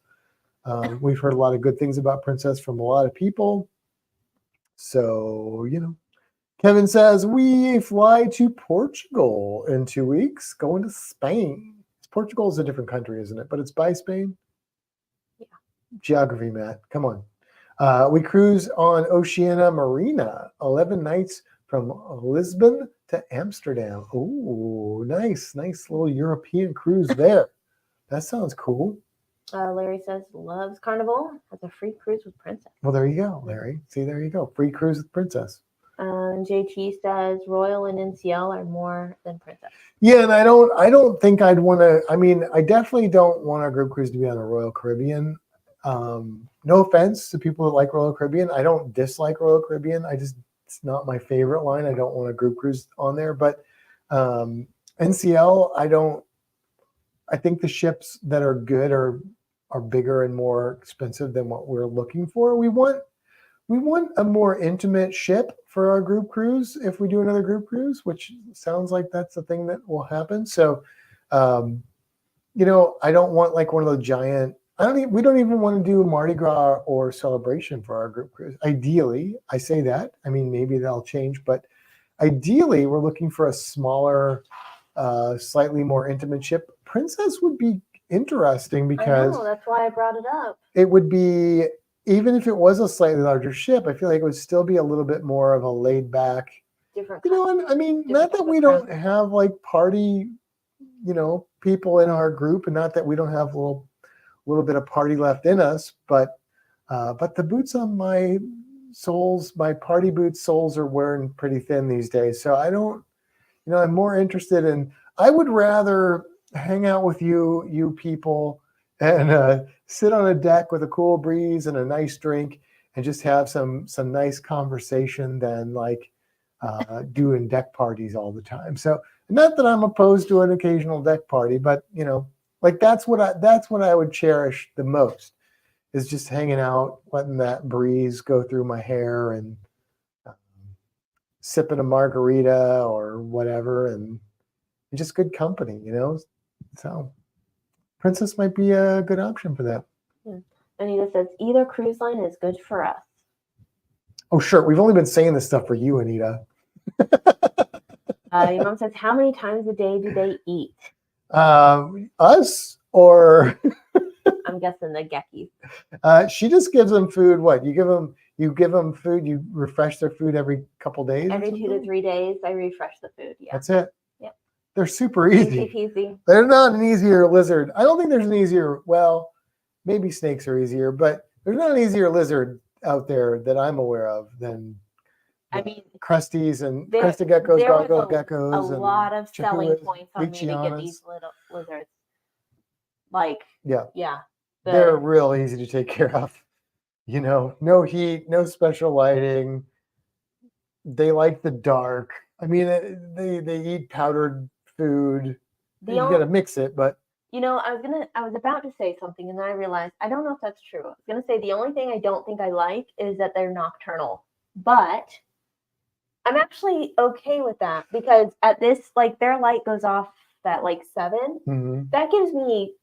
We've heard a lot of good things about Princess from a lot of people. So, Kevin says, we fly to Portugal in 2 weeks, going to Spain. Portugal is a different country, isn't it? But it's by Spain. Yeah. Geography, Matt. Come on. We cruise on Oceania Marina, 11 nights from Lisbon to Amsterdam. Oh, nice. Nice little European cruise there. That sounds cool. Larry says loves Carnival, has a free cruise with Princess. Well, there you go, Larry. See, there you go. Free cruise with Princess. JT says Royal and NCL are more than Princess. Yeah, and I don't think I'd want to. I mean, I definitely don't want our group cruise to be on a Royal Caribbean. No offense to people that like Royal Caribbean. I don't dislike Royal Caribbean. It's not my favorite line. I don't want a group cruise on there. But NCL, I think the ships that are good are bigger and more expensive than what we're looking for. We want a more intimate ship for our group cruise if we do another group cruise, which sounds like that's the thing that will happen. So, I don't want like one of those giant. We don't even want to do Mardi Gras or Celebration for our group cruise. Ideally, I say that. I mean, maybe that'll change, but ideally, we're looking for a smaller, slightly more intimate ship. Princess would be interesting because I know, that's why I brought it up. It would be, even if it was a slightly larger ship, I feel like it would still be a little bit more of a laid back. Different. I mean, not that we don't have like party, people in our group, and not that we don't have a little bit of party left in us, but the boots on my soles, my party boots soles are wearing pretty thin these days. So I don't, I'm more interested in. I would rather hang out with you people, and sit on a deck with a cool breeze and a nice drink and just have some nice conversation than like doing deck parties all the time. So not that I'm opposed to an occasional deck party, but like that's what I would cherish the most, is just hanging out, letting that breeze go through my hair, and sipping a margarita or whatever, and just good company, So Princess might be a good option for that. Anita says either cruise line is good for us. Oh, sure. We've only been saying this stuff for you, Anita. Your mom says, how many times a day do they eat? Us or? I'm guessing the Geckies. She just gives them food. What, you give them food? You refresh their food every couple days? Every 2 to 3 days, I refresh the food. Yeah, that's it. Yep. They're super easy. Easy. They're not an easier lizard. I don't think there's an easier. Well, maybe snakes are easier, but there's not an easier lizard out there that I'm aware of than. I mean, crusties and crested geckos, gargoyle geckos. A lot of selling points on me to get these little lizards. Like, yeah, they're real easy to take care of. You know, no heat, no special lighting. They like the dark. I mean, they eat powdered food. You got to mix it, but you know, I was about to say something, and then I realized I don't know if that's true. I was gonna say the only thing I don't think I like is that they're nocturnal, but I'm actually okay with that because at this, like, their light goes off at like 7. That gives me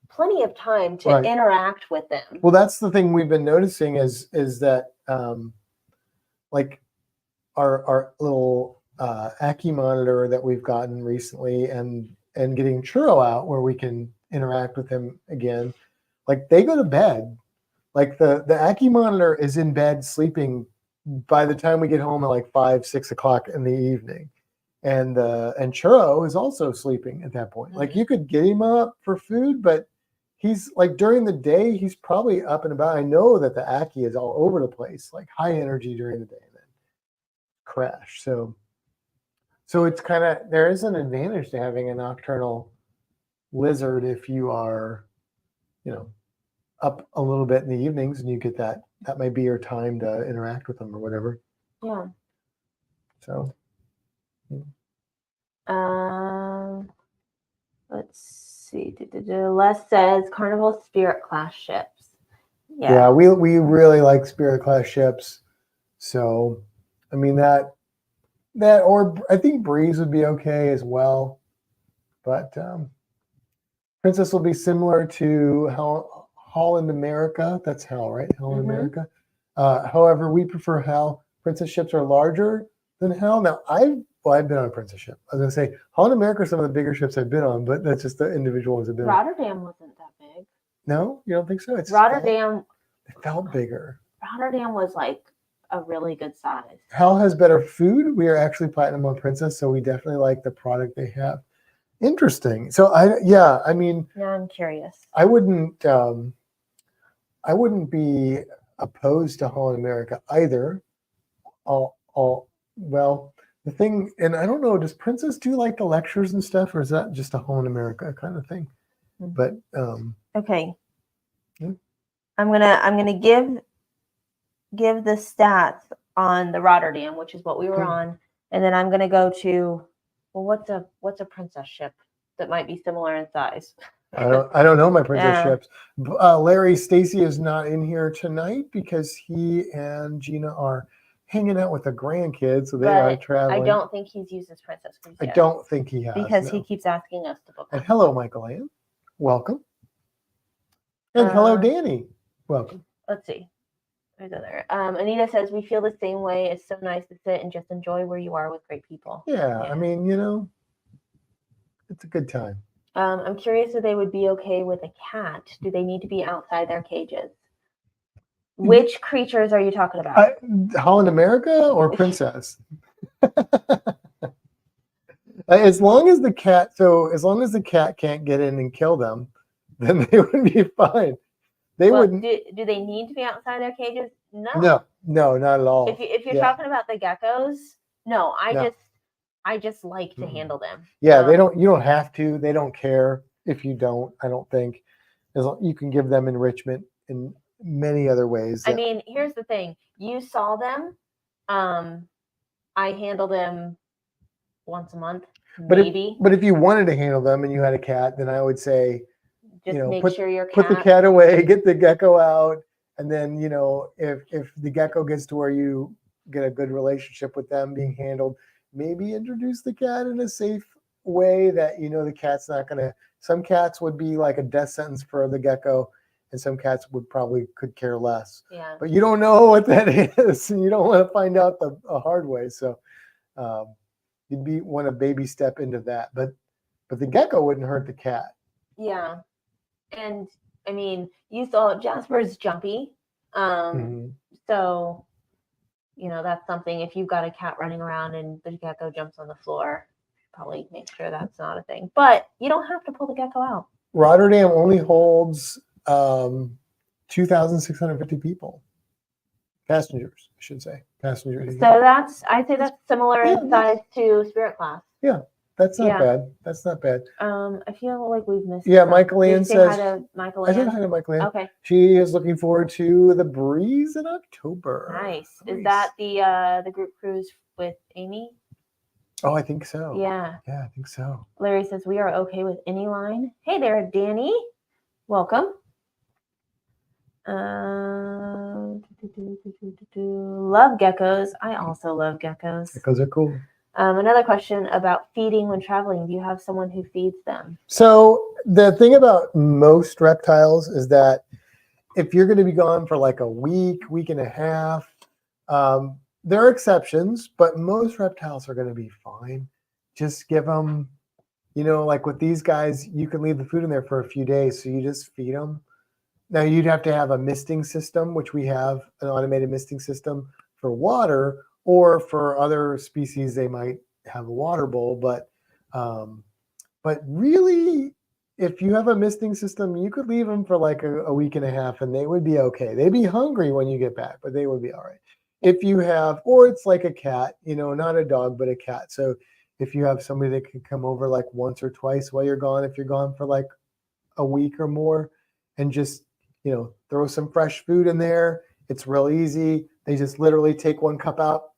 plenty of time to interact with them. Well, that's the thing we've been noticing is that like our little Ackie monitor that we've gotten recently, and getting Churro out where we can interact with him again. Like, they go to bed. Like, the Ackie monitor is in bed sleeping by the time we get home at like 5, 6 o'clock in the evening, and Churro is also sleeping at that point. Like, you could get him up for food, but he's like, during the day he's probably up and about. I know that the Ackie is all over the place, like high energy during the day, and then crash. So it's kind of, there is an advantage to having a nocturnal lizard if you are, you know, up a little bit in the evenings, and you get that might be your time to interact with them or whatever. Yeah. So let's see. Les says Carnival Spirit class ships. Yeah, we really like Spirit class ships. So I mean, that or I think Breeze would be okay as well, but Princess will be similar to Holland America. That's Hal, right? Holland America. However, we prefer Hal. Princess ships are larger than Hal. Now, I've been on a Princess ship. I was going to say Holland America are some of the bigger ships I've been on, but that's just the individual ones I've been on. Rotterdam wasn't that big. No, you don't think so? Rotterdam. It felt bigger. Rotterdam was like a really good size. Hal has better food. We are actually platinum on Princess, so we definitely like the product they have. Interesting. So I mean, now I'm curious. I wouldn't be opposed to Holland America either. Well, the thing, and I don't know, does Princess do like the lectures and stuff, or is that just a Holland America kind of thing? But okay. I'm gonna give the stats on the Rotterdam, which is what we were on, and then I'm gonna go to, well, what's a Princess ship that might be similar in size? I don't know my Princess ships. Larry Stacy is not in here tonight because he and Gina are hanging out with the grandkids, so they are traveling. I don't think he's used his Princess cruise yet. I don't think he has, because he keeps asking us to book. And hello, Michael Ann. Welcome. And hello, Danny. Welcome. Let's see. There's other. Anita says, we feel the same way. It's so nice to sit and just enjoy where you are with great people. Yeah. I mean, you know, it's a good time. I'm curious if they would be okay with a cat. Do they need to be outside their cages? Which creatures are you talking about? Holland America or Princess? As long as the cat can't get in and kill them, then they would be fine. They wouldn't. Do they need to be outside their cages? No. No, not at all. If you're talking about the geckos, no. I just like to handle them. Yeah, they don't. You don't have to. They don't care if you don't. I don't think. As long, you can give them enrichment in many other ways. I mean, here's the thing. You saw them. I handle them once a month, maybe. But if you wanted to handle them and you had a cat, then I would say, just make sure your cat. Put the cat away, get the gecko out, and then, you know, if the gecko gets to where you get a good relationship with them being handled, maybe introduce the cat in a safe way that, you know, the cat's not going to. Some cats would be like a death sentence for the gecko, and some cats could care less. Yeah. But you don't know what that is, and you don't want to find out the hard way. So you'd want to baby step into that. But the gecko wouldn't hurt the cat. Yeah. And I mean, you saw Jasper's jumpy. So, you know, that's something. If you've got a cat running around and the gecko jumps on the floor, probably make sure that's not a thing. But you don't have to pull the gecko out. Rotterdam only holds 2,650 people. Passengers, I should say. Passengers. So I'd say that's similar in size to Spirit class. Yeah. That's not Yeah. bad. That's not bad. I feel like we've missed. Yeah, some. Michael Did you Ann say hi says. to Michael I said Ann? hi to Michael Ann. Okay, She is looking forward to the breeze in October. nice. Is Nice. that the group cruise with Amy? Oh, I think so. Yeah. Yeah, I think so. Larry says we are okay with any line. Hey there, Danny. Welcome. Love geckos. I also love geckos. Geckos are cool. Another question about feeding when traveling. Do you have someone who feeds them? So the thing about most reptiles is that if you're going to be gone for like a week, week and a half, there are exceptions, but most reptiles are going to be fine. Just give them, like with these guys, you can leave the food in there for a few days, so you just feed them. Now you'd have to have a misting system, which we have an automated misting system for water, or for other species, they might have a water bowl. But really, if you have a misting system, you could leave them for like a week and a half and they would be okay. They'd be hungry when you get back, but they would be all right. If you have, or it's like a cat, not a dog, but a cat. So if you have somebody that can come over like once or twice while you're gone, if you're gone for like a week or more, and just, throw some fresh food in there, it's real easy. They just literally take one cup out,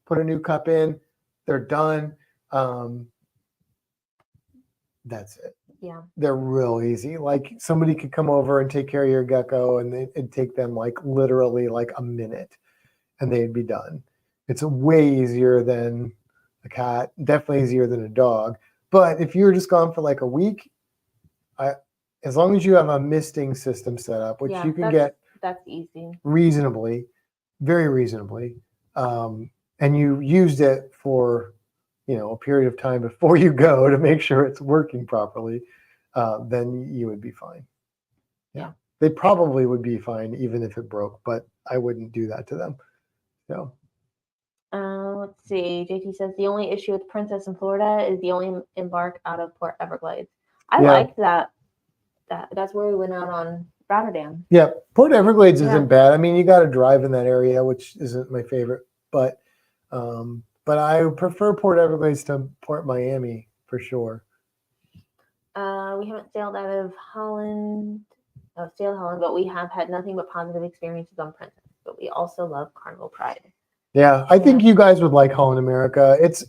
put a new cup in, they're done. That's it. Yeah. They're real easy. Like somebody could come over and take care of your gecko and it'd take them like literally like a minute and they'd be done. It's way easier than a cat, definitely easier than a dog. But if you're just gone for like a week, as long as you have a misting system set up, which you can get that's easy. Reasonably, very reasonably, and you used it for a period of time before you go to make sure it's working properly, then you would be fine. Yeah. They probably would be fine even if it broke, but I wouldn't do that to them. So. Let's see. JT says the only issue with Princess in Florida is the only embark out of Port Everglades. I liked that. That's where we went out on Rotterdam. Yeah, Port Everglades isn't bad. I mean, you got to drive in that area, which isn't my favorite, but I prefer Port Everglades to Port Miami for sure. We haven't sailed out of Holland. Sailed Holland, but we have had nothing but positive experiences on Princess. But we also love Carnival Pride. Yeah, I think you guys would like Holland America. It's.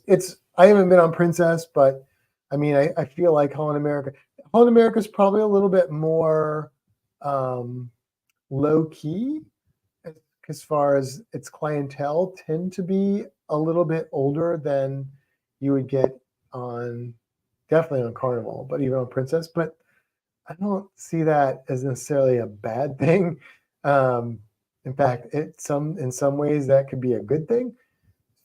I haven't been on Princess, but I mean, I feel like Holland America is probably a little bit more low key as far as its clientele tend to be a little bit older than you would get definitely on Carnival, but even on Princess. But I don't see that as necessarily a bad thing. In fact, in some ways that could be a good thing.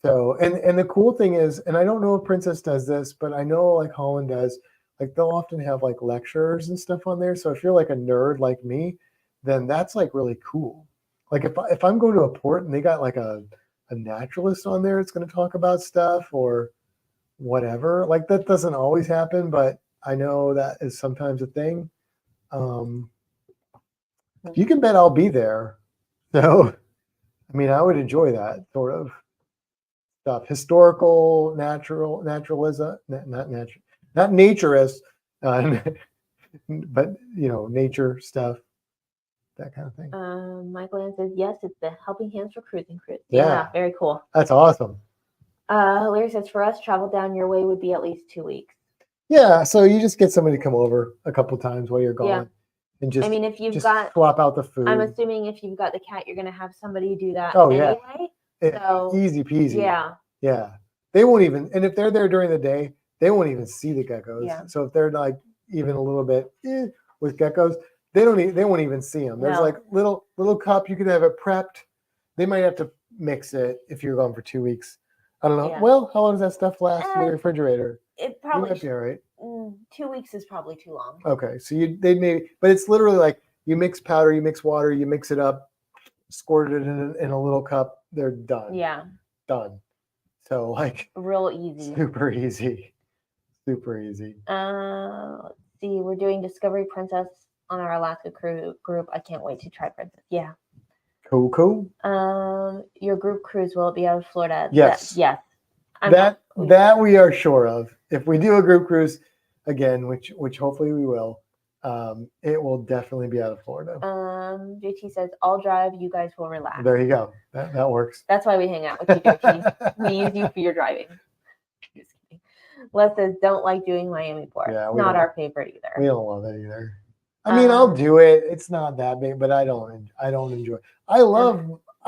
So, and the cool thing is, and I don't know if Princess does this, but I know like Holland does, like they'll often have like lectures and stuff on there. So if you're like a nerd like me, then that's like really cool. Like if I'm going to a port and they got like a naturalist on there, it's going to talk about stuff or whatever. Like that doesn't always happen, but I know that is sometimes a thing. You can bet I'll be there. So, I mean, I would enjoy that sort of stuff. Historical, naturalism, not naturist, but nature stuff, that kind of thing. Michael Ann says yes, it's the Helping Hands for Cruising Cruise. Yeah, very cool. That's awesome. Larry says for us, travel down your way would be at least 2 weeks. Yeah, so you just get somebody to come over a couple times while you're gone. Yeah. And just, if you've just got swap out the food. I'm assuming if you've got the cat, you're going to have somebody do that anyway. So easy peasy. Yeah. They won't even, and if they're there during the day, they won't even see the geckos. Yeah. So if they're like even a little bit with geckos, they won't even see them. There's like little cup. You could have it prepped. They might have to mix it if you're gone for 2 weeks. I don't know. Yeah. Well, how long does that stuff last in the refrigerator? It probably might be all right. 2 weeks is probably too long. Okay, so they maybe, but it's literally like you mix powder, you mix water, you mix it up, squirt it in a little cup. They're done. Yeah. Done. So like real easy. Super easy. Super easy. Let's see. We're doing Discovery Princess on our Alaska group. I can't wait to try Princess. Yeah. Cool. Your group cruise, will it be out of Florida? Yes. Yes. That we are sure of. If we do a group cruise again, which hopefully we will, it will definitely be out of Florida. JT says, "I'll drive. You guys will relax." There you go. That works. That's why we hang out with you, JT. We use you for your driving. Just kidding. Les says, "Don't like doing Miami Port." Yeah, It's we not don't- our favorite either. We don't love it either. I mean, I'll do it. It's not that big, but I don't enjoy it. I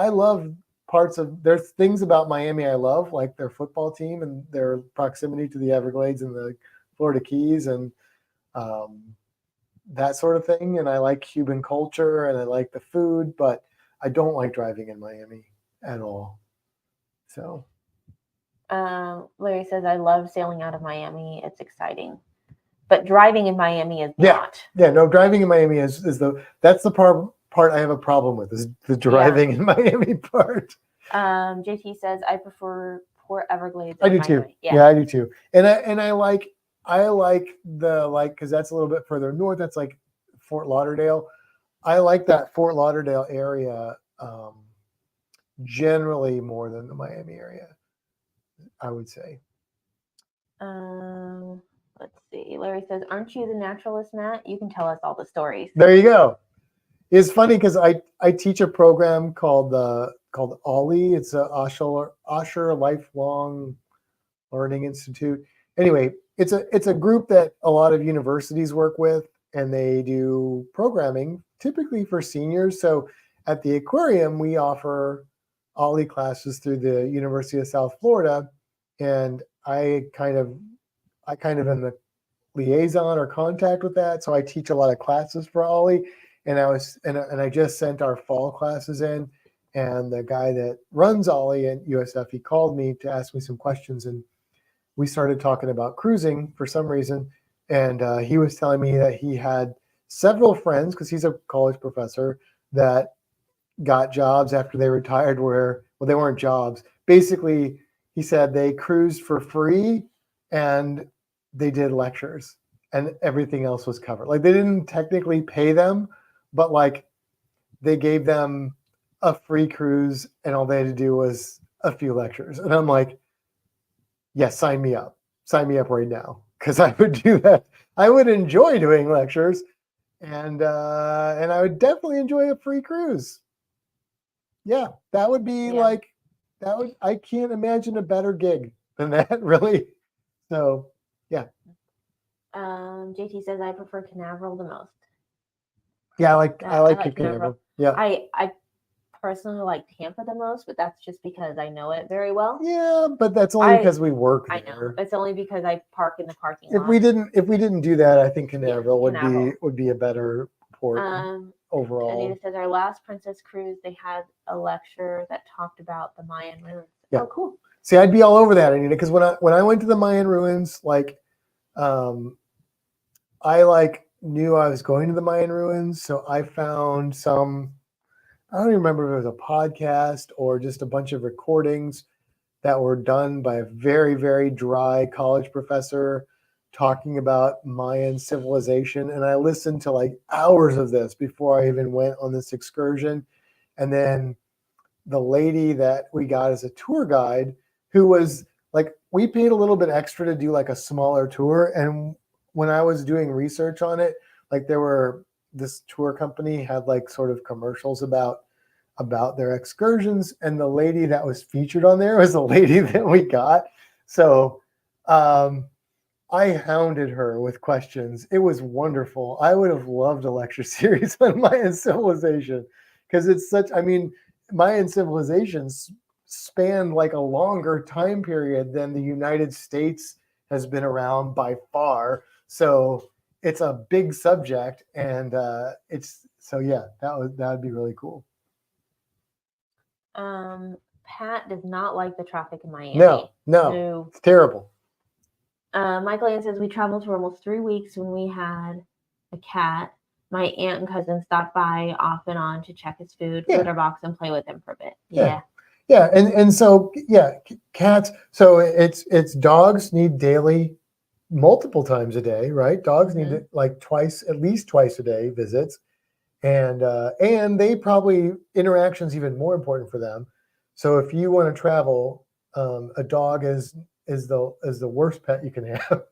love parts of, there's things about Miami I love, like their football team and their proximity to the Everglades and the Florida Keys and that sort of thing. And I like Cuban culture and I like the food, but I don't like driving in Miami at all. So Larry says, "I love sailing out of Miami. It's exciting." But driving in Miami is not. Yeah, no, driving in Miami that's the part I have a problem with, is the driving in Miami part. JT says, "I prefer Port Everglades." I do too. Yeah, I do too. And I like because that's a little bit further north. That's like Fort Lauderdale. I like that Fort Lauderdale area generally more than the Miami area, I would say. Let's see. Larry says, "Aren't you the naturalist, Matt? You can tell us all the stories." There you go. It's funny because I teach a program called OLLI. It's a Osher Lifelong Learning Institute. Anyway, it's a group that a lot of universities work with, and they do programming typically for seniors. So at the aquarium, we offer OLLI classes through the University of South Florida, and I kind of am the liaison or contact with that. So I teach a lot of classes for OLLI, and I just sent our fall classes in, and the guy that runs OLLI at USF, he called me to ask me some questions, and we started talking about cruising for some reason. And he was telling me that he had several friends, because he's a college professor, that got jobs after they retired well, they weren't jobs. Basically, he said they cruised for free and they did lectures and everything else was covered. Like, they didn't technically pay them, but like they gave them a free cruise and all they had to do was a few lectures. And I'm like, yes, sign me up. Sign me up right now, because I would do that. I would enjoy doing lectures, and I would definitely enjoy a free cruise. Yeah, that would be I can't imagine a better gig than that, really. So, yeah. JT says, "I prefer Canaveral the most." Yeah, I like Canaveral. Yeah. I personally like Tampa the most, but that's just because I know it very well. Yeah, but that's only because we work there. I know. It's only because I park in the parking lot. If we didn't do that, I think Canaveral would be a better port overall. Anita says, "Our last Princess cruise, they had a lecture that talked about the Mayan ruins." Yeah. Oh, cool. See, I'd be all over that, Anita, because when I went to the Mayan ruins, like, I knew I was going to the Mayan ruins, so I found some. I don't even remember if it was a podcast or just a bunch of recordings that were done by a very, very dry college professor talking about Mayan civilization. And I listened to like hours of this before I even went on this excursion. And then the lady that we got as a tour guide, who was like, we paid a little bit extra to do like a smaller tour. And when I was doing research on it, like this tour company had like sort of commercials about their excursions, and the lady that was featured on there was the lady that we got. So I hounded her with questions. It was wonderful. I would have loved a lecture series on Mayan civilization, because it's Mayan civilizations spanned like a longer time period than the United States has been around by far. So it's a big subject, and that would be really cool. Pat does not like the traffic in Miami. No, it's terrible. Michael Ann says, "We traveled for almost 3 weeks when we had a cat. My aunt and cousin stopped by off and on to check his food, litter box, and play with him for a bit." Yeah. And so cats. So it's dogs need daily, multiple times a day, right? Dogs need at least twice a day visits. And they probably, interaction's even more important for them. So if you want to travel, a dog is the worst pet you can have.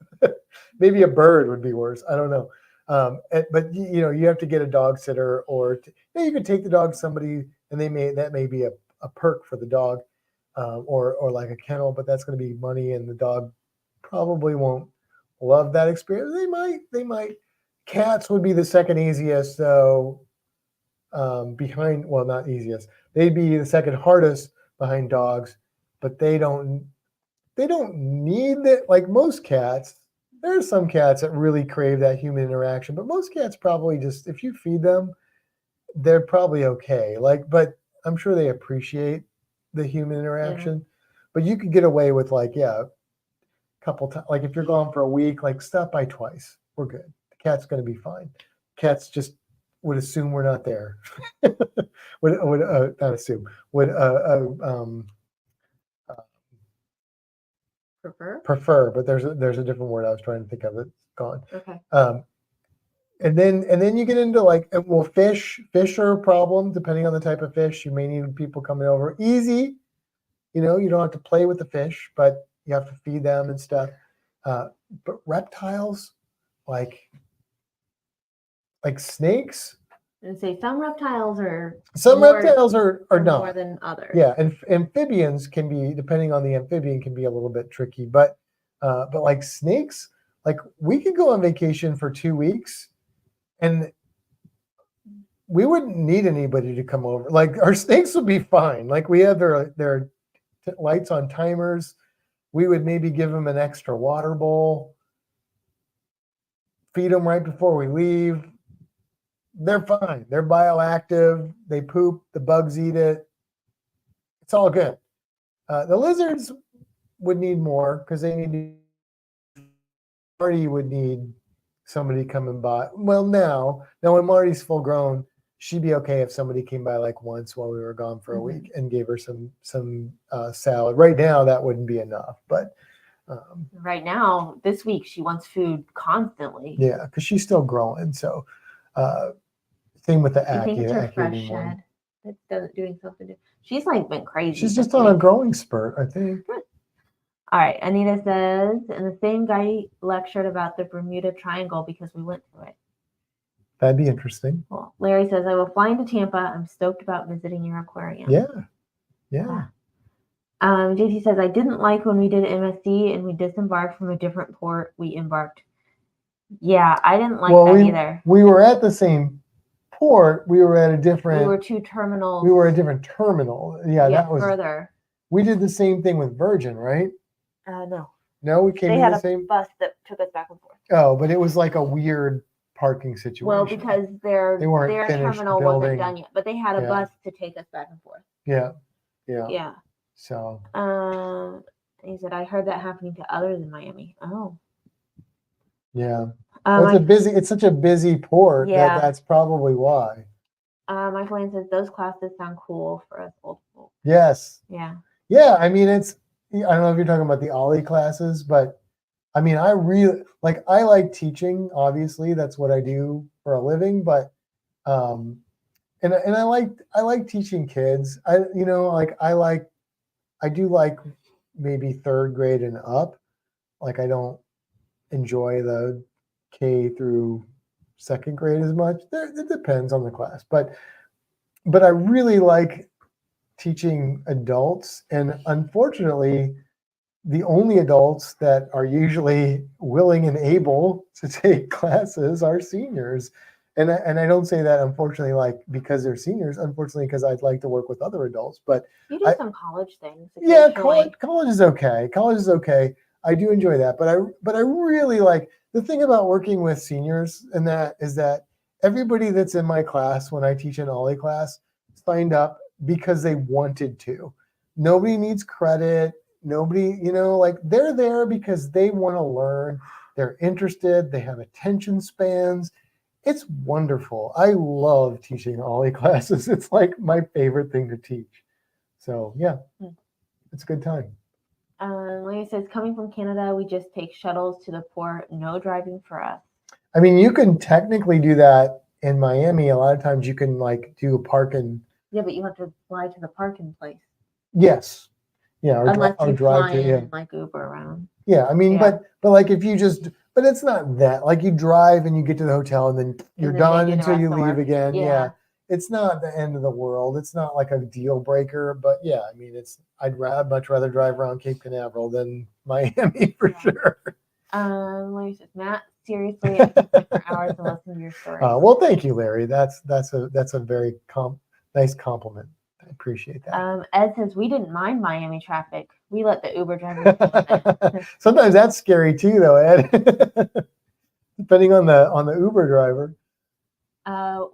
Maybe a bird would be worse. I don't know. But you have to get a dog sitter, or you could take the dog to somebody, and that may be a perk for the dog, or like a kennel, but that's going to be money, and the dog probably won't love that experience. They might. Cats would be the second easiest, though. Behind, well, not easiest. They'd be the second hardest behind dogs, but they don't need it like most cats. There are some cats that really crave that human interaction, but most cats probably just, if you feed them, they're probably okay. But I'm sure they appreciate the human interaction. Yeah. But you could get away with a couple times. Like if you're gone for a week, like stop by twice. We're good. The cat's going to be fine. Cats just would assume we're not there. would not assume. Would prefer, but there's a different word I was trying to think of. It's gone. Okay. And then you get into fish are a problem depending on the type of fish. You may need people coming over. Easy, you don't have to play with the fish, but you have to feed them and stuff. But reptiles, like snakes. And say some reptiles are not more than others. Yeah, and amphibians can be, depending on the amphibian, can be a little bit tricky. But like snakes, like we could go on vacation for 2 weeks, and we wouldn't need anybody to come over. Like our snakes would be fine. Like we have their lights on timers. We would maybe give them an extra water bowl, feed them right before we leave. They're fine. They're bioactive. They poop. The bugs eat it. It's all good. The lizards would need more because Marty would need somebody coming by. Well, now when Marty's full grown, she'd be okay if somebody came by like once while we were gone for a week and gave her some salad. Right now, that wouldn't be enough, but. Right now, this week, she wants food constantly. Yeah, because she's still growing. So, same with the I think it's her fresh shed that's doing something. She's been crazy. She's just on a growing spurt, I think. All right. Anita says, and the same guy lectured about the Bermuda Triangle because we went through it. That'd be interesting. Well, Larry says, I will fly into Tampa. I'm stoked about visiting your aquarium. Yeah. JT says, I didn't like when we did MSC and we disembarked from a different port. We embarked. Yeah, I didn't like that either. We were at the same port. We were at a different. We were two terminals. We were at a different terminal. Yeah, that was further. We did the same thing with Virgin, right? No. No, we came in the same. Bus that took us back and forth. Oh, but it was like a weird parking situation. Well, because their terminal wasn't done yet, but they had a bus to take us back and forth. Yeah. So. He said, I heard that happening to others in Miami. Oh. Yeah. It's such a busy port that's probably why. Michael Ann says those classes sound cool for us old people. Yes. Yeah. Yeah. I mean, I don't know if you're talking about the Ollie classes, but I mean, I really I like teaching. Obviously, that's what I do for a living. But, and I like teaching kids. I do like maybe third grade and up. Like I don't enjoy the K through second grade as much. It depends on the class, but I really like teaching adults, and unfortunately, the only adults that are usually willing and able to take classes are seniors. And I don't say that unfortunately because they're seniors, unfortunately because I'd like to work with other adults. But you do some college things. Yeah, college is okay. College is okay. I do enjoy that, but I really like the thing about working with seniors, and that is that everybody that's in my class when I teach an Ollie class signed up because they wanted to. Nobody needs credit. Nobody, they're there because they want to learn. They're interested. They have attention spans. It's wonderful. I love teaching Ollie classes. It's like my favorite thing to teach. So yeah, it's a good time. Like I says, coming from Canada, we just take shuttles to the port. No driving for us. I mean, you can technically do that in Miami. A lot of times you can do a park and. Yeah, but you have to fly to the parking place. Yes. Yeah, Unless or you drive fly to, in yeah. and like Uber around. Yeah, I mean, Yeah. but like if you just, but it's not that, like you drive and you get to the hotel and then you're And then they done do the until rest you of the leave work. again. Yeah. Yeah. It's not the end of the world. It's not like a deal breaker, but yeah, I mean, I'd much rather drive around Cape Canaveral than Miami for sure. Larry says, Matt, seriously, I can sit for hours and listen to your stories. Well, thank you, Larry. That's a very nice compliment. I appreciate that. Ed says, we didn't mind Miami traffic. We let the Uber drivers deal with it. Sometimes that's scary too, though, Ed. Depending on the Uber driver.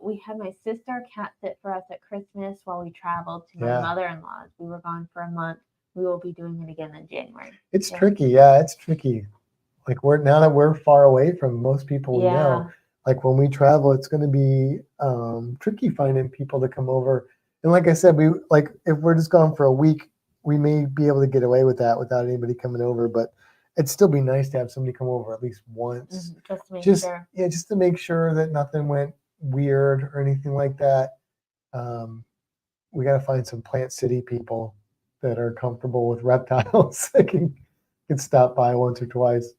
We had my sister cat sit for us at Christmas while we traveled to my Yeah. mother-in-law's. We were gone for a month. We will be doing it again in January. It's tricky. Yeah, it's tricky. Like now that we're far away from most people we know, like when we travel, it's going to be tricky finding people to come over. And like I said, if we're just gone for a week, we may be able to get away with that without anybody coming over. But it'd still be nice to have somebody come over at least once, just to make sure. Yeah, just to make sure that nothing went weird or anything like that. We got to find some Plant City people that are comfortable with reptiles that can stop by once or twice.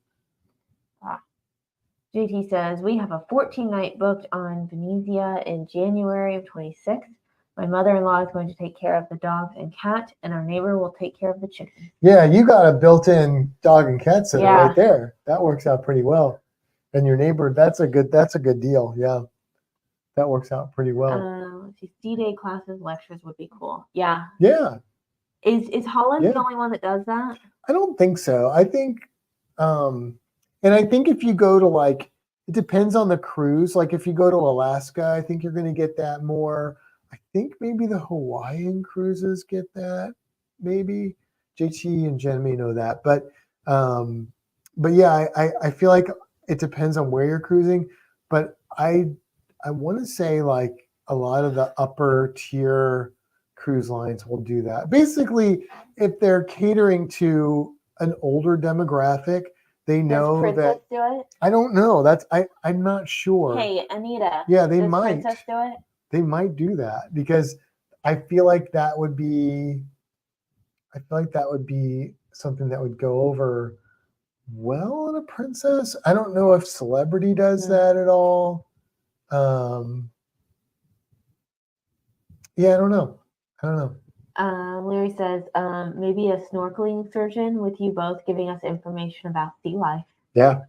JT says, we have a 14-night booked on Venezia in January of 26. My mother-in-law is going to take care of the dog and cat, and our neighbor will take care of the chicken. Yeah, you got a built-in dog and cat sitter right there. That works out pretty well. And your neighbor, that's a good deal. Yeah, that works out pretty well. Let's see, D-Day classes, lectures would be cool. Yeah. Yeah. Is Holland the only one that does that? I don't think so. I think, and I think if you go to it depends on the cruise. Like if you go to Alaska, I think you're going to get that more. I think maybe the Hawaiian cruises get that. Maybe JT and Jen may know that, but yeah, I feel like it depends on where you're cruising. But I want to say like a lot of the upper tier cruise lines will do that. Basically, if they're catering to an older demographic, they know Does Princess do it? I don't know. I'm not sure. Hey, Anita. Yeah, they might. Princess do it? They might do that because I feel like that would be something that would go over well in a Princess. I don't know if Celebrity does that at all. Yeah, I don't know. Larry says, maybe a snorkeling excursion with you both giving us information about sea life. Yeah.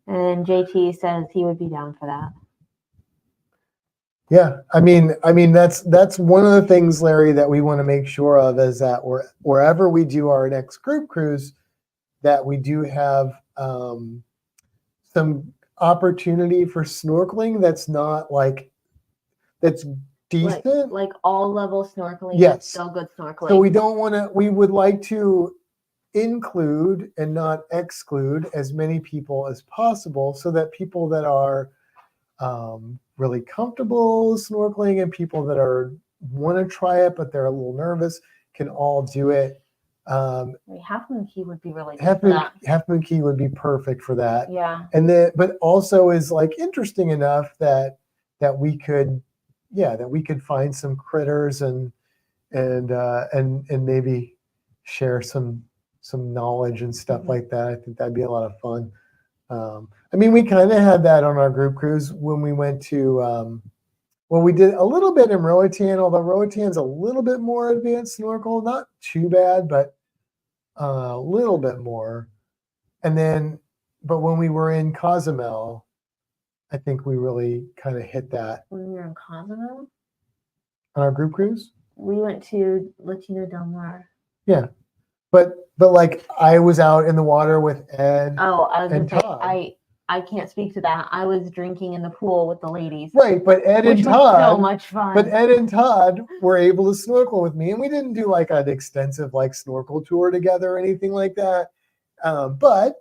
And JT says he would be down for that. Yeah, I mean that's one of the things, Larry, that we want to make sure of is that wherever we do our next group cruise, that we do have some opportunity for snorkeling that's not that's decent, like all level snorkeling. Yes, still good snorkeling. So we would like to include and not exclude as many people as possible, so that people that are really comfortable snorkeling and people that want to try it but they're a little nervous can all do it. Half Moon Cay would be really good for that. Half Moon Cay would be perfect for that. Yeah. And then, but also is interesting enough that we could find some critters and maybe share some knowledge and stuff like that. I think that'd be a lot of fun. I mean, we kind of had that on our group cruise when we went to, we did a little bit in Roatan, although Roatan's a little bit more advanced snorkel, not too bad, but a little bit more. And then, but when we were in Cozumel, I think we really kind of hit that. When we were in Cozumel? On our group cruise? We went to Latino Del Mar. Yeah. But I was out in the water with Ed. Oh, I was and gonna Todd. say I can't speak to that. I was drinking in the pool with the ladies. Right, but Ed and Todd, was so much fun. But Ed and Todd were able to snorkel with me, and we didn't do an extensive snorkel tour together or anything like that. But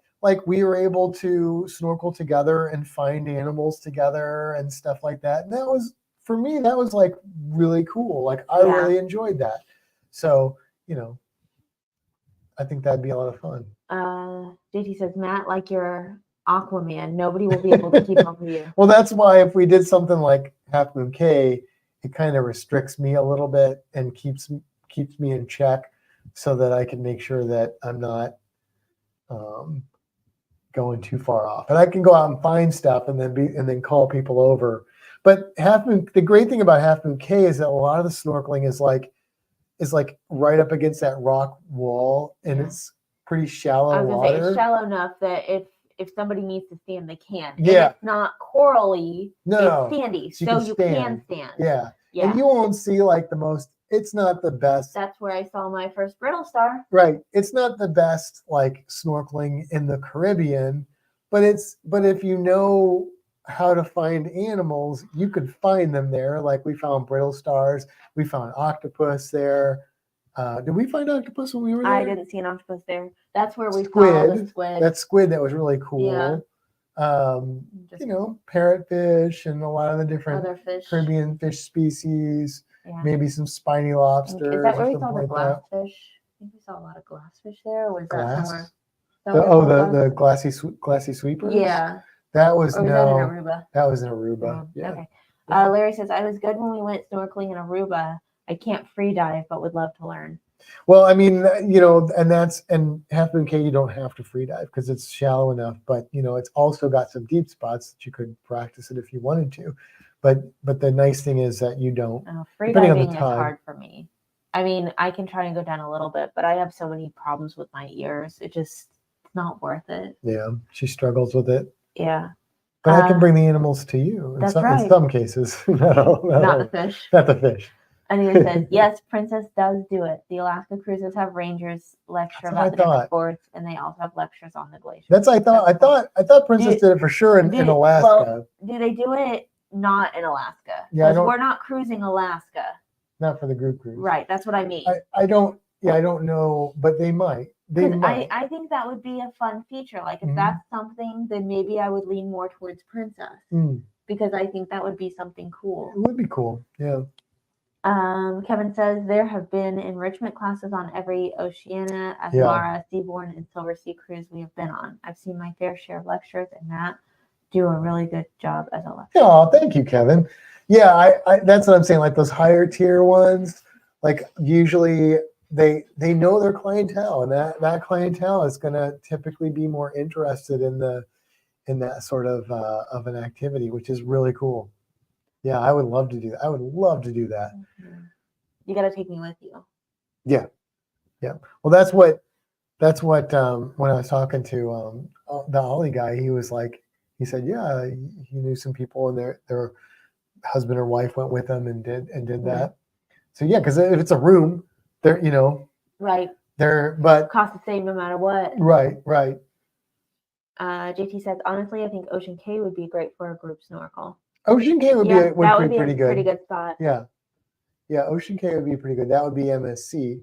we were able to snorkel together and find animals together and stuff like that. And that was, for me, that was really cool. I really enjoyed that. So, I think that'd be a lot of fun. JT says, Matt, like your Aquaman, nobody will be able to keep up with you. Well, that's why if we did something like Half Moon Cay, it kind of restricts me a little bit and keeps me in check. so that I can make sure that I'm not going too far off. And I can go out and find stuff and then call people over. But the great thing about Half Moon Cay is that a lot of the snorkeling is like right up against that rock wall, and it's pretty shallow I was gonna say water. it's shallow enough that if somebody needs to stand, they can. Yeah. And it's not corally. No, it's sandy, so so you you can can stand. stand. Yeah. Yeah. And you won't see like the most. It's not the best. That's where I saw my first brittle star. Right. It's not the best like snorkeling in the Caribbean, but if you know how to find animals, you could find them there. Like we found brittle stars, we found octopus there. Did we find octopus when we were there? I didn't see an octopus there. That's where we saw the squid. That squid that was really cool. Yeah. You know, parrotfish and a lot of the different Other fish. Caribbean fish species. Yeah. Maybe some spiny lobsters. Is that where we or saw something the like that. glassfish? I think we saw a lot of glassfish there. Or was that Glass? somewhere? Is that what it was? The glassy sweepers. Yeah. That was Or was that in Aruba? That was in Aruba. Yeah. Okay. Larry says, I was good when we went snorkeling in Aruba. I can't free dive, but would love to learn. Well, I mean, you know, and Half Moon Cay, you don't have to free dive because it's shallow enough. But you know, it's also got some deep spots that you could practice it if you wanted to. But the nice thing is that you don't. Free diving is hard for me. I mean, I can try and go down a little bit, but I have so many problems with my ears. It's not worth it. Yeah, she struggles with it. Yeah. But I can bring the animals to you. That's right. In some cases. Not the fish. Not the fish. And he says, yes, Princess does do it. The Alaska cruises have rangers lecture about the different sports, and they also have lectures on the glacier. That's I thought Princess did it for sure in Alaska. Well, do they do it not in Alaska? Yeah, because we're not cruising Alaska. Not for the group cruise. Right, that's what I mean. I don't know, but they might. I think that would be a fun feature. Like if that's something, then maybe I would lean more towards Princess because I think that would be something cool. It would be cool, yeah. Kevin says there have been enrichment classes on every Oceania, Asmara, Seabourn, and Silver Sea cruise we have been on. I've seen my fair share of lectures, and Matt do a really good job as a lecturer. Oh, thank you, Kevin. Yeah, I that's what I'm saying. Like those higher tier ones, like usually they know their clientele, and that clientele is going to typically be more interested in that sort of an activity, which is really cool. Yeah, I would love to do that. I would love to do that. Mm-hmm. You got to take me with you. Yeah. Well, that's what when I was talking to the Ollie guy, he said, yeah, he knew some people and their husband or wife went with them and did that. So yeah, because if it's a room, they're right. But cost the same no matter what. Right. JT says, honestly, I think Ocean Cay would be great for a group snorkel. Ocean Cay would be a pretty good spot. Yeah, Ocean Cay would be pretty good. That would be MSC.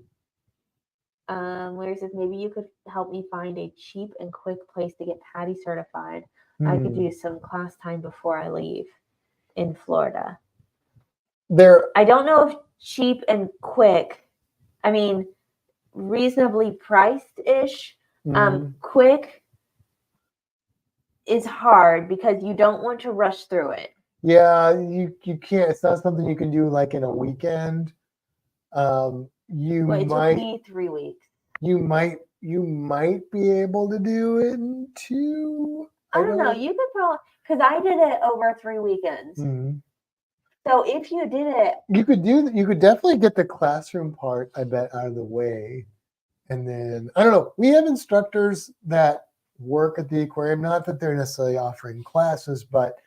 Larry says maybe you could help me find a cheap and quick place to get PADI certified. I could do some class time before I leave in Florida. I don't know if cheap and quick. I mean, reasonably priced-ish. Quick is hard because you don't want to rush through it. Yeah, you can't. It's not something you can do like in a weekend. It took me 3 weeks. You might be able to do it in 2. I don't know. You could probably, because I did it over 3 weekends. Mm-hmm. So if you did it, you could definitely get the classroom part, I bet, out of the way, and then I don't know. We have instructors that work at the aquarium. Not that they're necessarily offering classes, but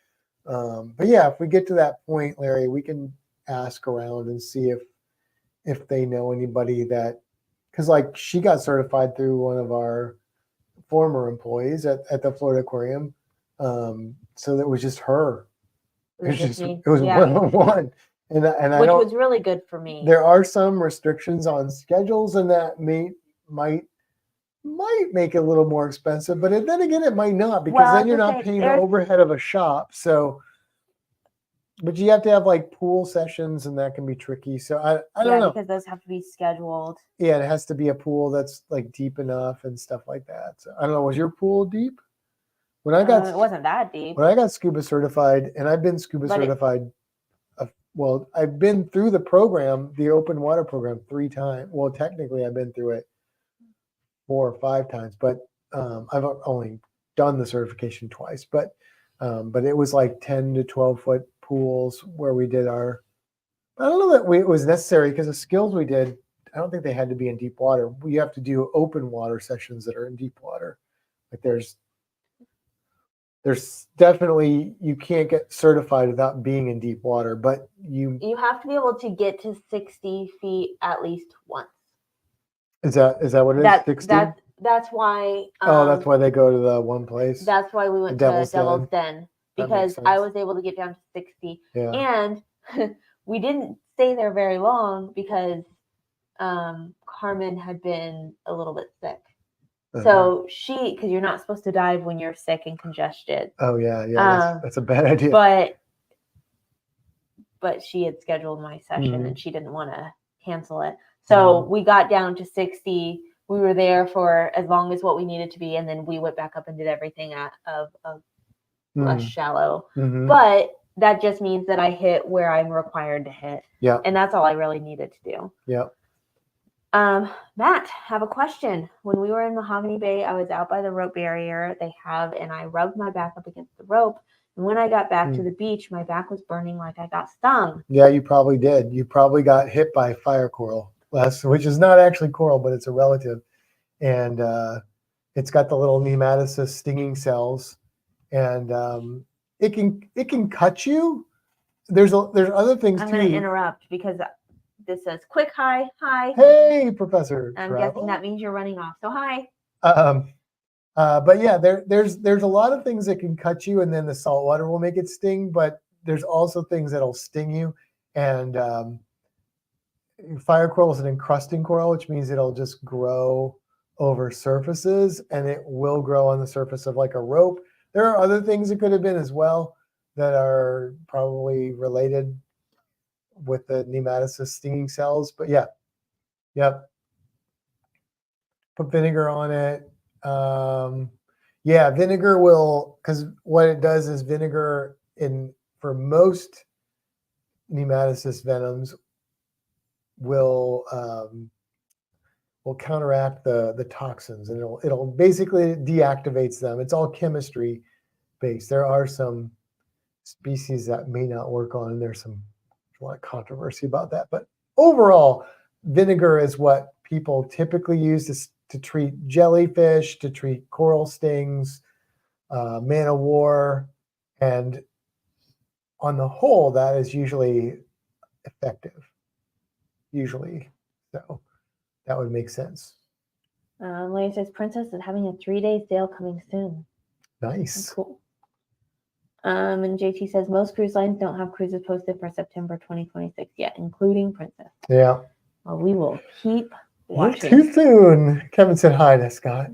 yeah, if we get to that point, Larry, we can ask around and see if they know anybody that, because like she got certified through one of our former employees at the Florida Aquarium. So that was just her. It was one-on-one. Which was really good for me. There are some restrictions on schedules, and that might make it a little more expensive, but then again, it might not, because then you're not paying the overhead of a shop. So, but you have to have like pool sessions, and that can be tricky. So I don't know, because those have to be scheduled. Yeah, it has to be a pool that's like deep enough and stuff like that. So I don't know. Was your pool deep? When I got it wasn't that deep. When I got scuba certified, and I've been scuba certified well, I've been through the program, the open water program 3 times. Well, technically I've been through it 4 or 5 times, but I've only done the certification twice. But it was like 10 to 12-foot pools where we did our. I don't know that it was necessary because the skills we did, I don't think they had to be in deep water. We have to do open water sessions that are in deep water. Like there's definitely, you can't get certified without being in deep water, but You have to be able to get to 60 feet at least once. Is that what it is? 60? That's why. That's why they go to the one place. That's why we went to Devil's Den, because I was able to get down to 60. Yeah. And we didn't stay there very long because Carmen had been a little bit sick. So because you're not supposed to dive when you're sick and congested. Oh yeah, that's a bad idea. But she had scheduled my session and she didn't want to cancel it. So we got down to 60. We were there for as long as what we needed to be, and then we went back up and did everything of less shallow. But that just means that I hit where I'm required to hit. Yeah. And that's all I really needed to do. Yeah. Matt, have a question. When we were in Mahogany Bay, I was out by the rope barrier and I rubbed my back up against the rope. And when I got back to the beach, my back was burning like I got stung. Yeah, you probably did. You probably got hit by fire coral, which is not actually coral, but it's a relative. And it's got the little nematocyst stinging cells, and it can cut you. There's other things too. I'm going to interrupt because this says quick hi. Hey, Professor. I'm guessing that means you're running off. So hi. But yeah, there's a lot of things that can cut you, and then the salt water will make it sting. But there's also things that'll sting you, and fire coral is an encrusting coral, which means it'll just grow over surfaces, and it will grow on the surface of like a rope. There are other things it could have been as well that are probably related with the nematocyst stinging cells. But yeah, yep. Put vinegar on it. Yeah, vinegar will, because what it does is vinegar for most nematocyst venoms will counteract the toxins, and it'll basically deactivates them. It's all chemistry based. There are some species that may not work on, and there's a lot of controversy about that. But overall, vinegar is what people typically use to treat jellyfish, to treat coral stings, man o' war, and on the whole, that is usually effective. Usually, so that would make sense. Larry says Princess is having a 3-day sale coming soon. Nice. That's cool. And JT says most cruise lines don't have cruises posted for September 2026 yet, including Princess. Yeah. Well, we will keep watching. Too soon. Kevin said hi to Scott.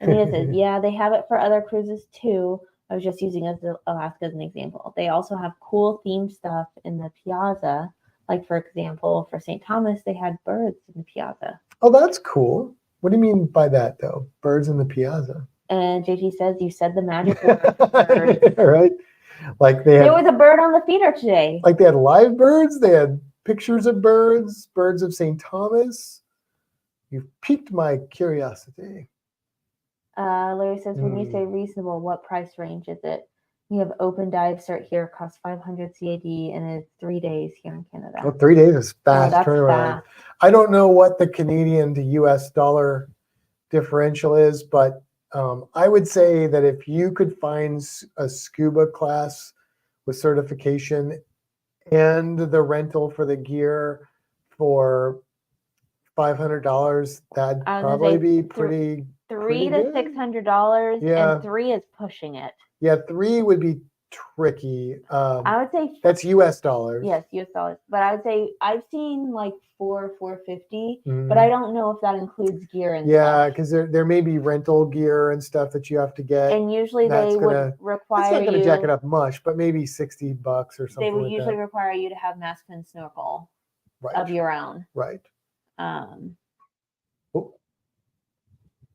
Anita says, yeah, they have it for other cruises too. I was just using Alaska as an example. They also have cool themed stuff in the piazza. Like, for example, for St. Thomas, they had birds in the piazza. Oh, that's cool. What do you mean by that, though? Birds in the piazza? And JT says, you said the magic word. Right? Like there was a bird on the feeder today. Like they had live birds. They had pictures of birds of St. Thomas. You've piqued my curiosity. Larry says, when you say reasonable, what price range is it? We have open dive cert here, costs 500 CAD, and it's 3 days here in Canada. Oh, 3 days is fast turnaround. Fast. I don't know what the Canadian to US dollar differential is, but I would say that if you could find a scuba class with certification and the rental for the gear for $500, that'd probably be pretty $300 to $600, yeah. And 3 is pushing it. Yeah, 3 would be tricky. I would say that's US dollars. Yes, US dollars. But I would say I've seen like $450, but I don't know if that includes gear and stuff. Because there may be rental gear and stuff that you have to get. And usually they would require it's not going to jack it up much, but maybe $60 or something. They would like usually that. require you to have mask and snorkel of your own. Right. Oh,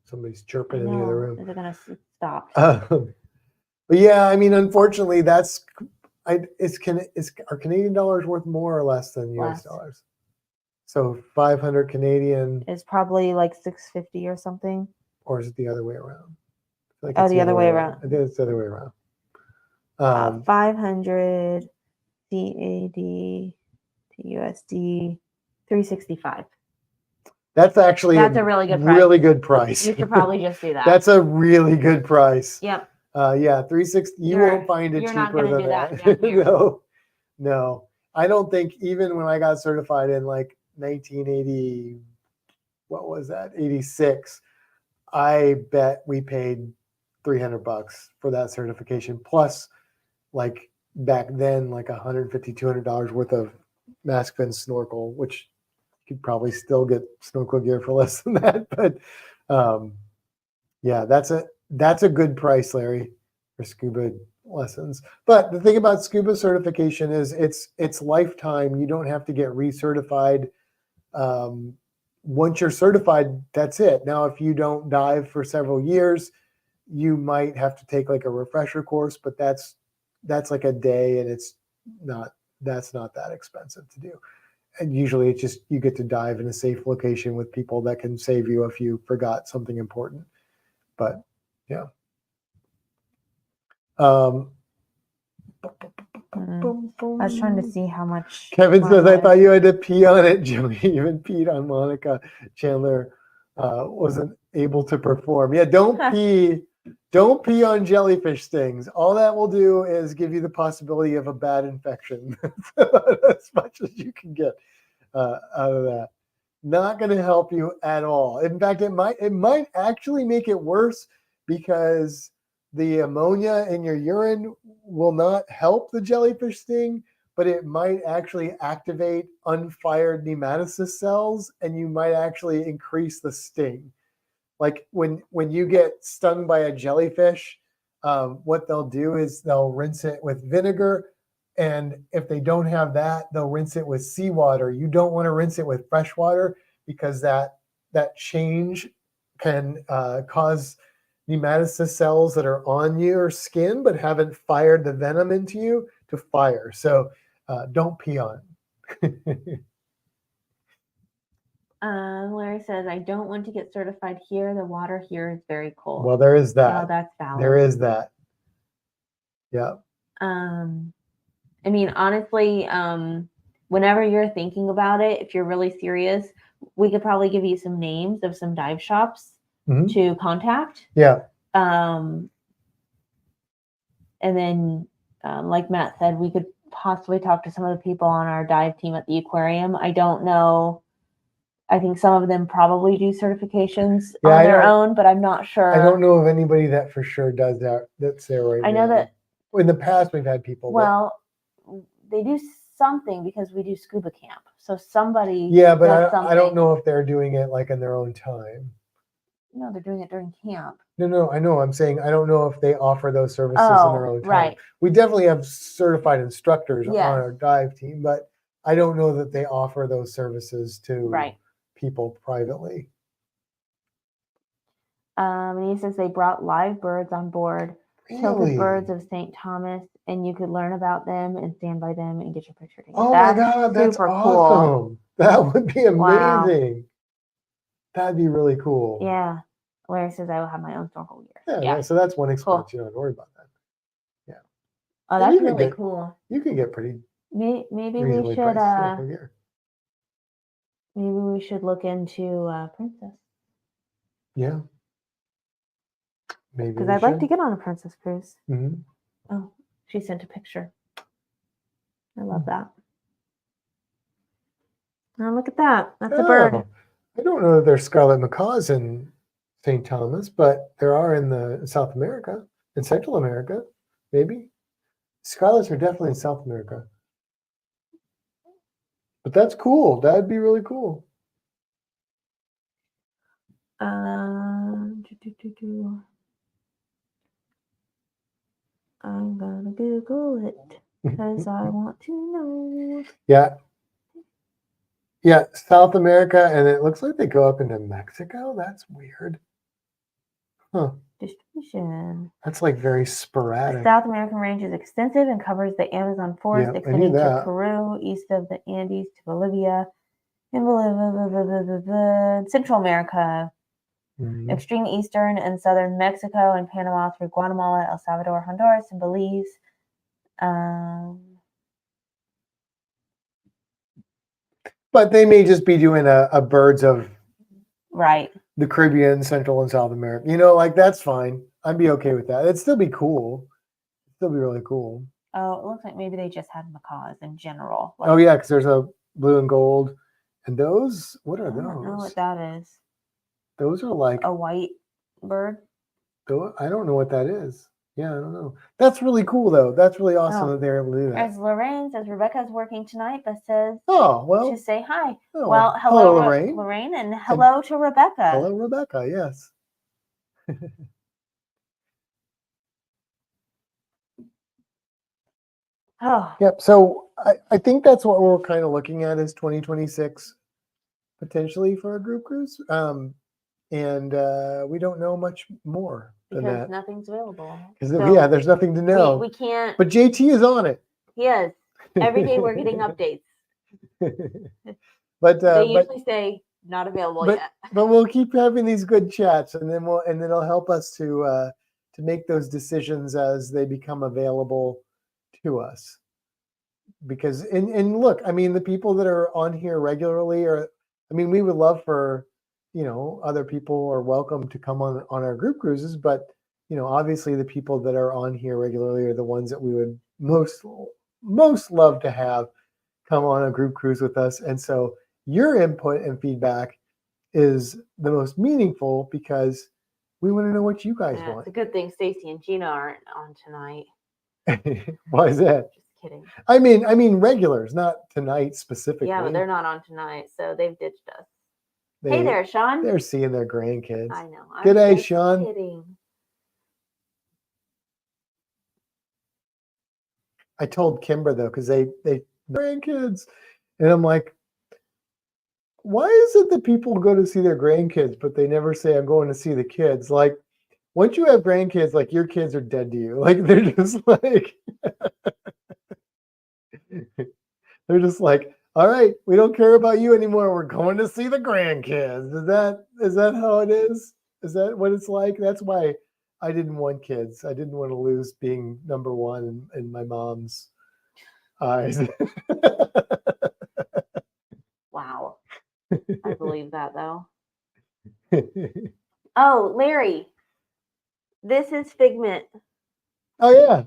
somebody's chirping in the other room. Is it going to stop? But yeah, I mean, unfortunately, that's Are Canadian dollars worth more or less than US Less. dollars? So 500 Canadian, It's probably like 650 or something. or is it the other way around? I feel like Oh, it's the other way around. I think it's the other way around. 500 CAD to USD 365. That's actually That's a really good price. Really good price. You should probably just do that. That's a really good price. Yep. Yeah, 360. You won't find it You're not cheaper gonna than do that that. down here. No. I don't think even when I got certified in like 1980, what was that? 86. I bet we paid $300 for that certification, plus like back then, like $150, $200 worth of mask fin snorkel, which you could probably still get snorkel gear for less than that. But yeah, that's a good price, Larry, for scuba lessons. But the thing about scuba certification is it's lifetime. You don't have to get recertified. Once you're certified, that's it. Now, if you don't dive for several years, you might have to take like a refresher course, but that's like a day, and that's not that expensive to do. And usually it's just you get to dive in a safe location with people that can save you if you forgot something important. But yeah. I was trying to see how much. Kevin says, I thought you had to pee on it. Joey even peed on Monica. Chandler wasn't able to perform. Yeah, don't pee on jellyfish stings. All that will do is give you the possibility of a bad infection. As much as you can get out of that. Not going to help you at all. In fact, it might actually make it worse, because the ammonia in your urine will not help the jellyfish sting, but it might actually activate unfired nematocyst cells, and you might actually increase the sting. Like when you get stung by a jellyfish, what they'll do is they'll rinse it with vinegar, and if they don't have that, they'll rinse it with seawater. You don't want to rinse it with fresh water, because that change can cause nematocyst cells that are on your skin but haven't fired the venom into you to fire. So don't pee on it. Larry says, I don't want to get certified here. The water here is very cold. Well, there is that. Oh, that's valid. There is that. Yeah. I mean, honestly, whenever you're thinking about it, if you're really serious, we could probably give you some names of some dive shops to contact. Yeah. And then, like Matt said, we could possibly talk to some of the people on our dive team at the aquarium. I don't know. I think some of them probably do certifications on their own, but I'm not sure. I don't know of anybody that for sure does that. That's there right now. I know that in the past we've had people. Well, they do something because we do scuba camp. So somebody. Yeah, but I don't know if they're doing it like in their own time. No, they're doing it during camp. No, I know. I'm saying I don't know if they offer those services in their own time. Right. We definitely have certified instructors on our dive team, but I don't know that they offer those services to people privately. And he says they brought live birds on board, tilted birds of St. Thomas, and you could learn about them and stand by them and get your picture taken. Oh my God, that's super awesome. Cool. That would be amazing. Wow. That'd be really cool. Yeah. Larry says I will have my own snorkel gear. Yeah. So that's one expense. You don't have to worry about that. Yeah. Oh, that's really cool. You can get pretty. Maybe we should. Maybe we should look into Princess. Yeah. Maybe. Because I'd like to get on a Princess cruise. Mm-hmm. Oh, she sent a picture. I love that. Oh, look at that. That's a bird. I don't know that there's scarlet macaws in St. Thomas, but there are in South America, in Central America, maybe. Scarlets are definitely in South America. But that's cool. That'd be really cool. I'm gonna Google it because I want to know. Yeah. Yeah, South America, and it looks like they go up into Mexico. That's weird. Huh. distribution. That's like very The sporadic. South American range is extensive and covers the Amazon forest, Yep, I knew extending to that. Peru, east of the Andes to Bolivia, and Central America, Mhm. extreme eastern and southern Mexico and Panama through Guatemala, El Salvador, Honduras, and Belize. But they may just be doing a birds of Right. the Caribbean, Central and South America. You know, like that's fine. I'd be okay with that. It'd still be cool. It'd still be really cool. Oh, it looks like maybe they just had macaws in general. Oh yeah, because there's a blue and gold, and those. What are I don't know those? what that is. Those are like A white bird. I don't know what that is. Yeah, I don't know. That's really cool though. That's really awesome that they're able to do that. As Lorraine says, Rebecca's working tonight, but says to say hi. Oh, well, hello, Lorraine. Lorraine, and hello to Rebecca. Hello, Rebecca. Yes. Oh. Yep. So I think that's what we're kind of looking at is 2026 potentially for a group cruise. And we don't know much more than because that. Nothing's available. Because yeah, there's nothing to know. We can't. But JT is on it. He is. Every day we're getting updates. But they usually say not available yet. But we'll keep having these good chats, and then it'll help us to make those decisions as they become available to us. Because and look, I mean, the people that are on here regularly we would love for other people are welcome to come on our group cruises, but obviously the people that are on here regularly are the ones that we would most love to have come on a group cruise with us. And so your input and feedback is the most meaningful because we want to know what you guys want. It's a good thing Stacy and Gina aren't on tonight. Why is that? Just kidding. I mean regulars, not tonight specifically. Yeah, but they're not on tonight, so they've ditched us. Hey there, Sean. They're seeing their grandkids. I know. Good day, Sean. Kidding. I told Kimber though, because they grandkids, and I'm like, why is it that people go to see their grandkids, but they never say I'm going to see the kids? Like, once you have grandkids, like your kids are dead to you. Like they're just like, they're just like, all right, we don't care about you anymore. We're going to see the grandkids. Is that how it is? Is that what it's like? That's why I didn't want kids. I didn't want to lose being number one in my mom's eyes. Wow. I believe that though. Oh, Larry. This is Figment. Oh yeah.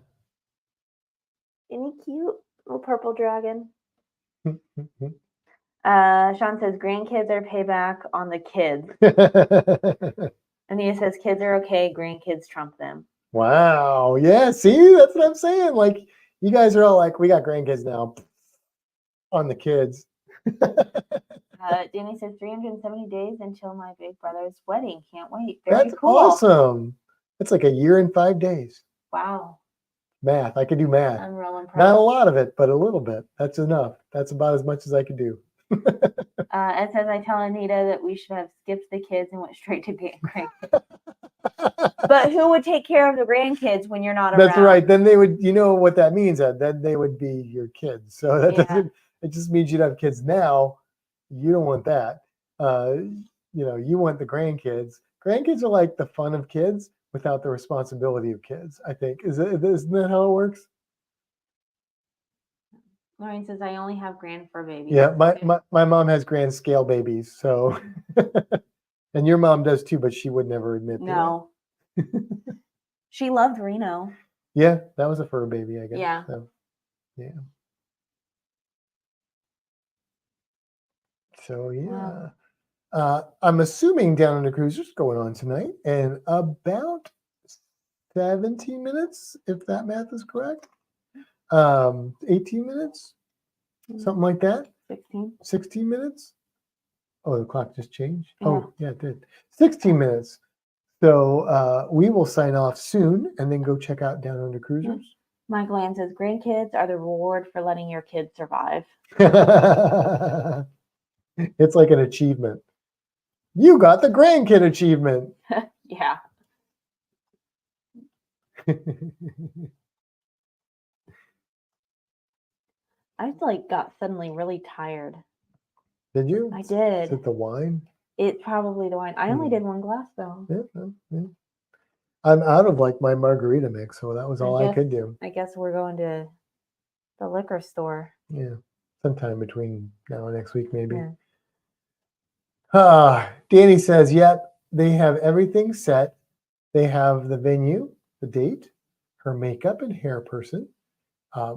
Isn't he cute? Little purple dragon. Sean says grandkids are payback on the kids. Anita says kids are okay, grandkids trump them. Wow. Yeah, see, that's what I'm saying. Like you guys are all like, we got grandkids now on the kids. Danny says 370 days until my big brother's wedding. Can't wait. That's cool. Awesome. It's like a year and 5 days. Wow. Math. I could do math. I'm real impressed. Not a lot of it, but a little bit. That's enough. That's about as much as I could do. It says I tell Anita that we should have skipped the kids and went straight to grandkids. But who would take care of the grandkids when you're not around? That's right. Then they would, you know what that means? Then they would be your kids. So that doesn't, it just means you'd have kids now. You don't want that. You want the grandkids. Grandkids are like the fun of kids without the responsibility of kids, I think. Isn't that how it works? Lorraine says I only have grand fur babies. Yeah, my mom has grand scale babies, so and your mom does too, but she would never admit no. She loved Reno. Yeah, that was a fur baby, I guess. Yeah. So, yeah. So yeah. Wow. I'm assuming Down Under Cruiser's going on tonight in about 17 minutes, if that math is correct. 18 minutes, something like that. 16 minutes. Oh, the clock just changed. Yeah. Oh, yeah, it did. 16 minutes. So we will sign off soon and then go check out Down Under Cruisers. Michael Ann says grandkids are the reward for letting your kids survive. It's like an achievement. You got the grandkid achievement. Yeah. I like got suddenly really tired. Did you? I Is did. it the wine? It's probably the wine. I only did one glass though. Yeah. I'm out of like my margarita mix, so that was all I could do. I guess we're going to the liquor store. Yeah, sometime between now and next week, maybe. Yeah. Danny says, yep, they have everything set. They have the venue, the date, her makeup and hair person.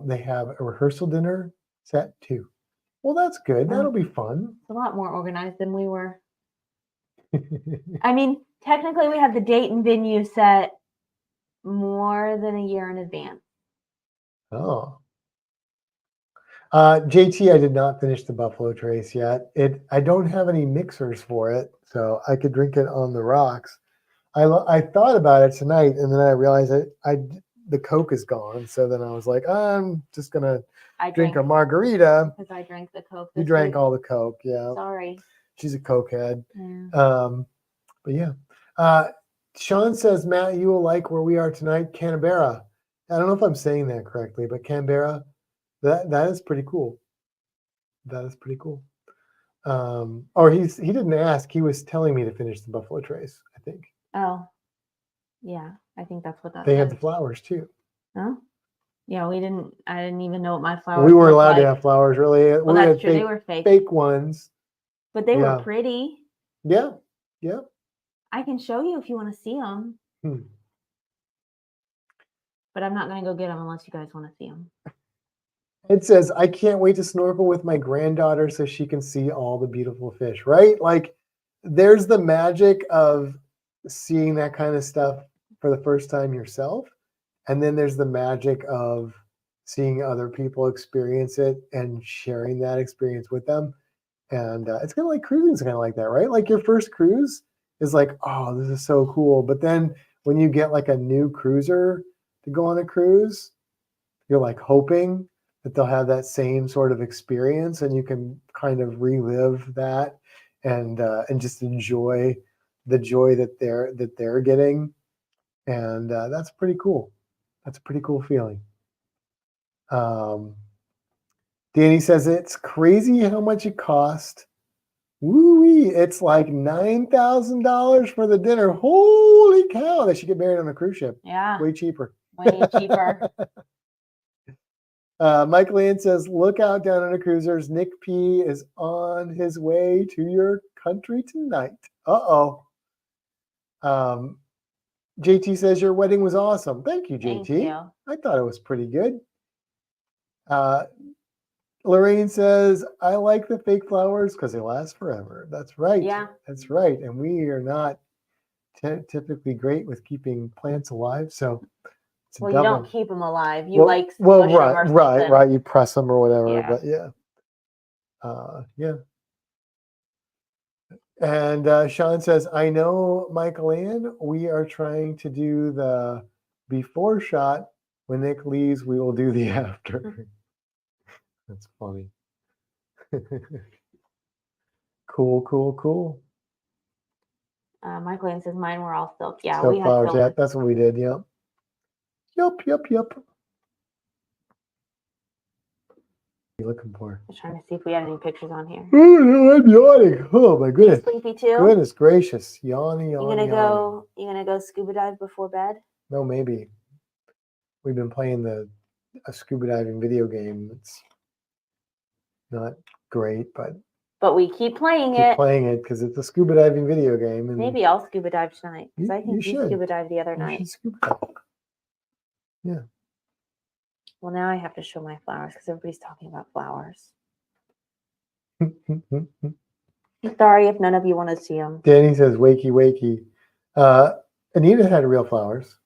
They have a rehearsal dinner set too. Well, that's good. That'll be fun. It's a lot more organized than we were. I mean, technically we have the date and venue set more than a year in advance. Oh. JT, I did not finish the Buffalo Trace yet. I don't have any mixers for it, so I could drink it on the rocks. I thought about it tonight, and then I realized the Coke is gone. So then I was like, I'm just gonna drink a margarita. Because I drank the Coke. You drank all the Coke, yeah. Sorry. She's a Coke head. Yeah. But yeah. Sean says, Matt, you will like where we are tonight, Canberra. I don't know if I'm saying that correctly, but Canberra, that is pretty cool. That is pretty cool. Or he didn't ask. He was telling me to finish the Buffalo Trace, I think. Oh, yeah. I think that's what that. They had the flowers too. Oh, yeah. I didn't even know what my flowers. We weren't allowed to have flowers, really. Well, that's true. They were fake. Fake ones. But they were pretty. Yeah. I can show you if you want to see them. But I'm not going to go get them unless you guys want to see them. It says, I can't wait to snorkel with my granddaughter so she can see all the beautiful fish, right? Like, there's the magic of seeing that kind of stuff for the first time yourself. And then there's the magic of seeing other people experience it and sharing that experience with them. And it's kind of like cruising is kind of like that, right? Like your first cruise is like, oh, this is so cool. But then when you get like a new cruiser to go on a cruise, you're like hoping that they'll have that same sort of experience, and you can kind of relive that and just enjoy the joy that they're getting, and that's pretty cool. That's a pretty cool feeling. Danny says it's crazy how much it cost. Woo-wee, it's like $9,000 for the dinner. Holy cow! They should get married on a cruise ship. Yeah, way cheaper. Way cheaper. Mike Lane says, look out down on the cruisers. Nick P is on his way to your country tonight. Uh-oh. JT says, your wedding was awesome. Thank you, JT. Thank you. I thought it was pretty good. Lorraine says, I like the fake flowers because they last forever. That's right. Yeah. That's right. And we are not typically great with keeping plants alive. So well, you don't keep them alive. You right. You press them or whatever. Yeah. But yeah. And Sean says, I know, Michael Ann, we are trying to do the before shot. When Nick leaves, we will do the after. That's funny. Cool. Michael Ann says, mine were all silk. Yeah, silk we had flowers. Yeah, that's what we did. Yep. Yup. What are you looking for? I was trying to see if we had any pictures on here. Oh, no, I'm yawning. Oh my goodness. You sleepy too? Goodness gracious. Yawning. You gonna go scuba dive before bed? No, maybe. We've been playing a scuba diving video game. It's not great, but we keep playing it. Playing it because it's a scuba diving video game. And maybe I'll scuba dive tonight because I think you scuba dived the other night. Yeah. Well, now I have to show my flowers because everybody's talking about flowers. Sorry if none of you want to see them. Danny says, wakey. Anita had real flowers.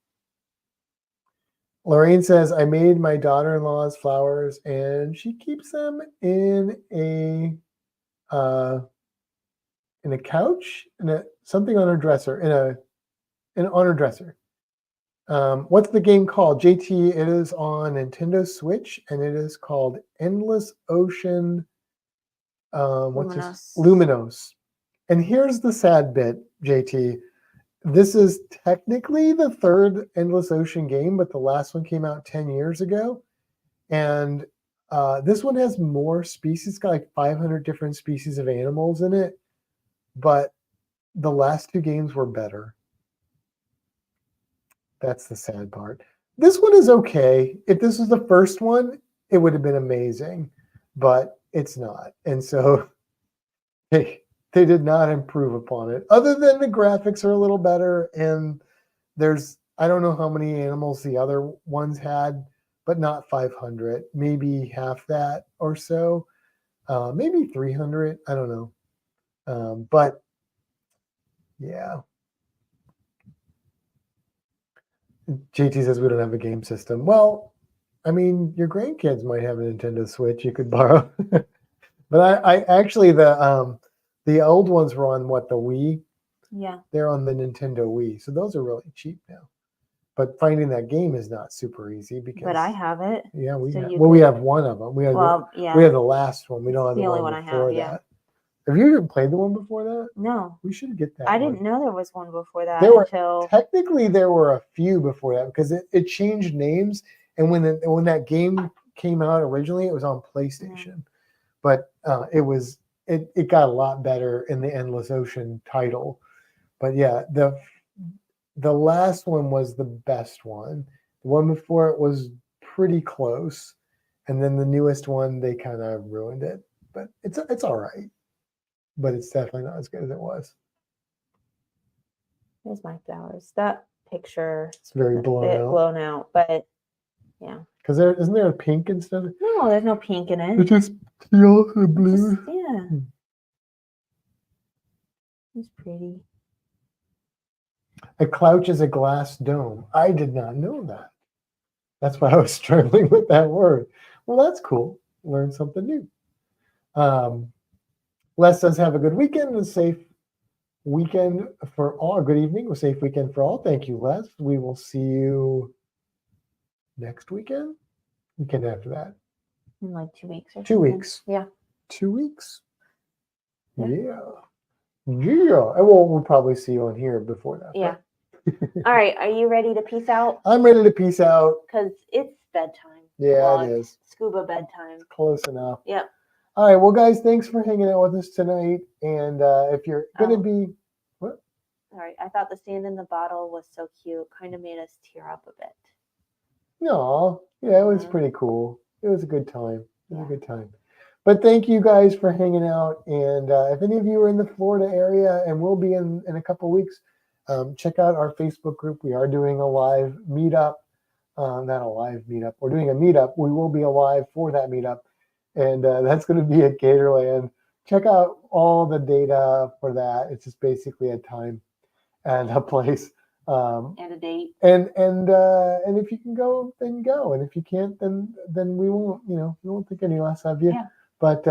Lorraine says, I made my daughter-in-law's flowers and she keeps them in a couch, something on her dresser, on her dresser. What's the game called? JT, it is on Nintendo Switch and it is called Endless Ocean Luminos. And here's the sad bit, JT. this is technically the third Endless Ocean game, but the last one came out 10 years ago. And this one has more species. It's got like 500 different species of animals in it. But the last two games were better. That's the sad part. This one is okay. If this was the first one, it would have been amazing. But it's not. And so they did not improve upon it. Other than the graphics are a little better. And there's, I don't know how many animals the other ones had, but not 500. Maybe half that or so. Maybe 300. I don't know. But yeah. JT says we don't have a game system. Well, I mean, your grandkids might have a Nintendo Switch you could borrow. But I actually the old ones were on what, the Wii? Yeah. They're on the Nintendo Wii. So those are really cheap now. But finding that game is not super easy because. But I have it. Yeah, we So have. you Well, we could- have one of them. We have yeah. we have the last one. We don't have the the only one one I before have, that. yeah. Have you even played the one before that? No. We should get that. I one. didn't know there was one before that There were until technically there were a few before that because it changed names, and when that game came out originally, it was on PlayStation, but it got a lot better in the Endless Ocean title. But yeah, the last one was the best one. The one before it was pretty close, and then the newest one they kind of ruined it. But it's all right. But it's definitely not as good as it was. There's my flowers. That picture It's very a blown bit out. blown out, but yeah. Because isn't there a pink instead of? No, there's no pink in it. It's just teal and It's blue. just- yeah. It's pretty. A couch is a glass dome. I did not know that. That's why I was struggling with that word. Well, that's cool. Learn something new. Les says, have a good weekend and a safe weekend for all. Good evening. A safe weekend for all. Thank you, Les. We will see you next weekend. Weekend after that. In like 2 weeks or 2 something. weeks. Yeah. 2 weeks. Yeah. Yeah. And we'll probably see you on here before that. Yeah. All right. Are you ready to peace out? I'm ready to peace out. Because it's bedtime. Yeah, Well, it is. Scuba bedtime. Close enough. Yep. All right. Well, guys, thanks for hanging out with us tonight. And if you're going to be. What? All right. I thought the sand in the bottle was so cute. Kind of made us tear up a bit. No. Yeah, it was Mhm. pretty cool. It was a good time. It was Yeah. a good time. But thank you guys for hanging out. And if any of you are in the Florida area, and we'll be in a couple weeks, check out our Facebook group. We are doing a live meetup. Not a live meetup. We're doing a meetup. We will be alive for that meetup. And that's going to be at Gatorland. Check out all the data for that. It's just basically a time and a place. And a date. And if you can go, then go. And if you can't, then we won't. We won't think any less of you. Yeah. But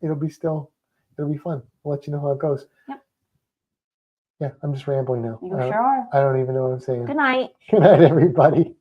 it'll be fun. We'll let you know how it goes. Yep. Yeah, I'm just rambling now. You sure are. I don't even know what I'm saying. Good night. Good night, everybody.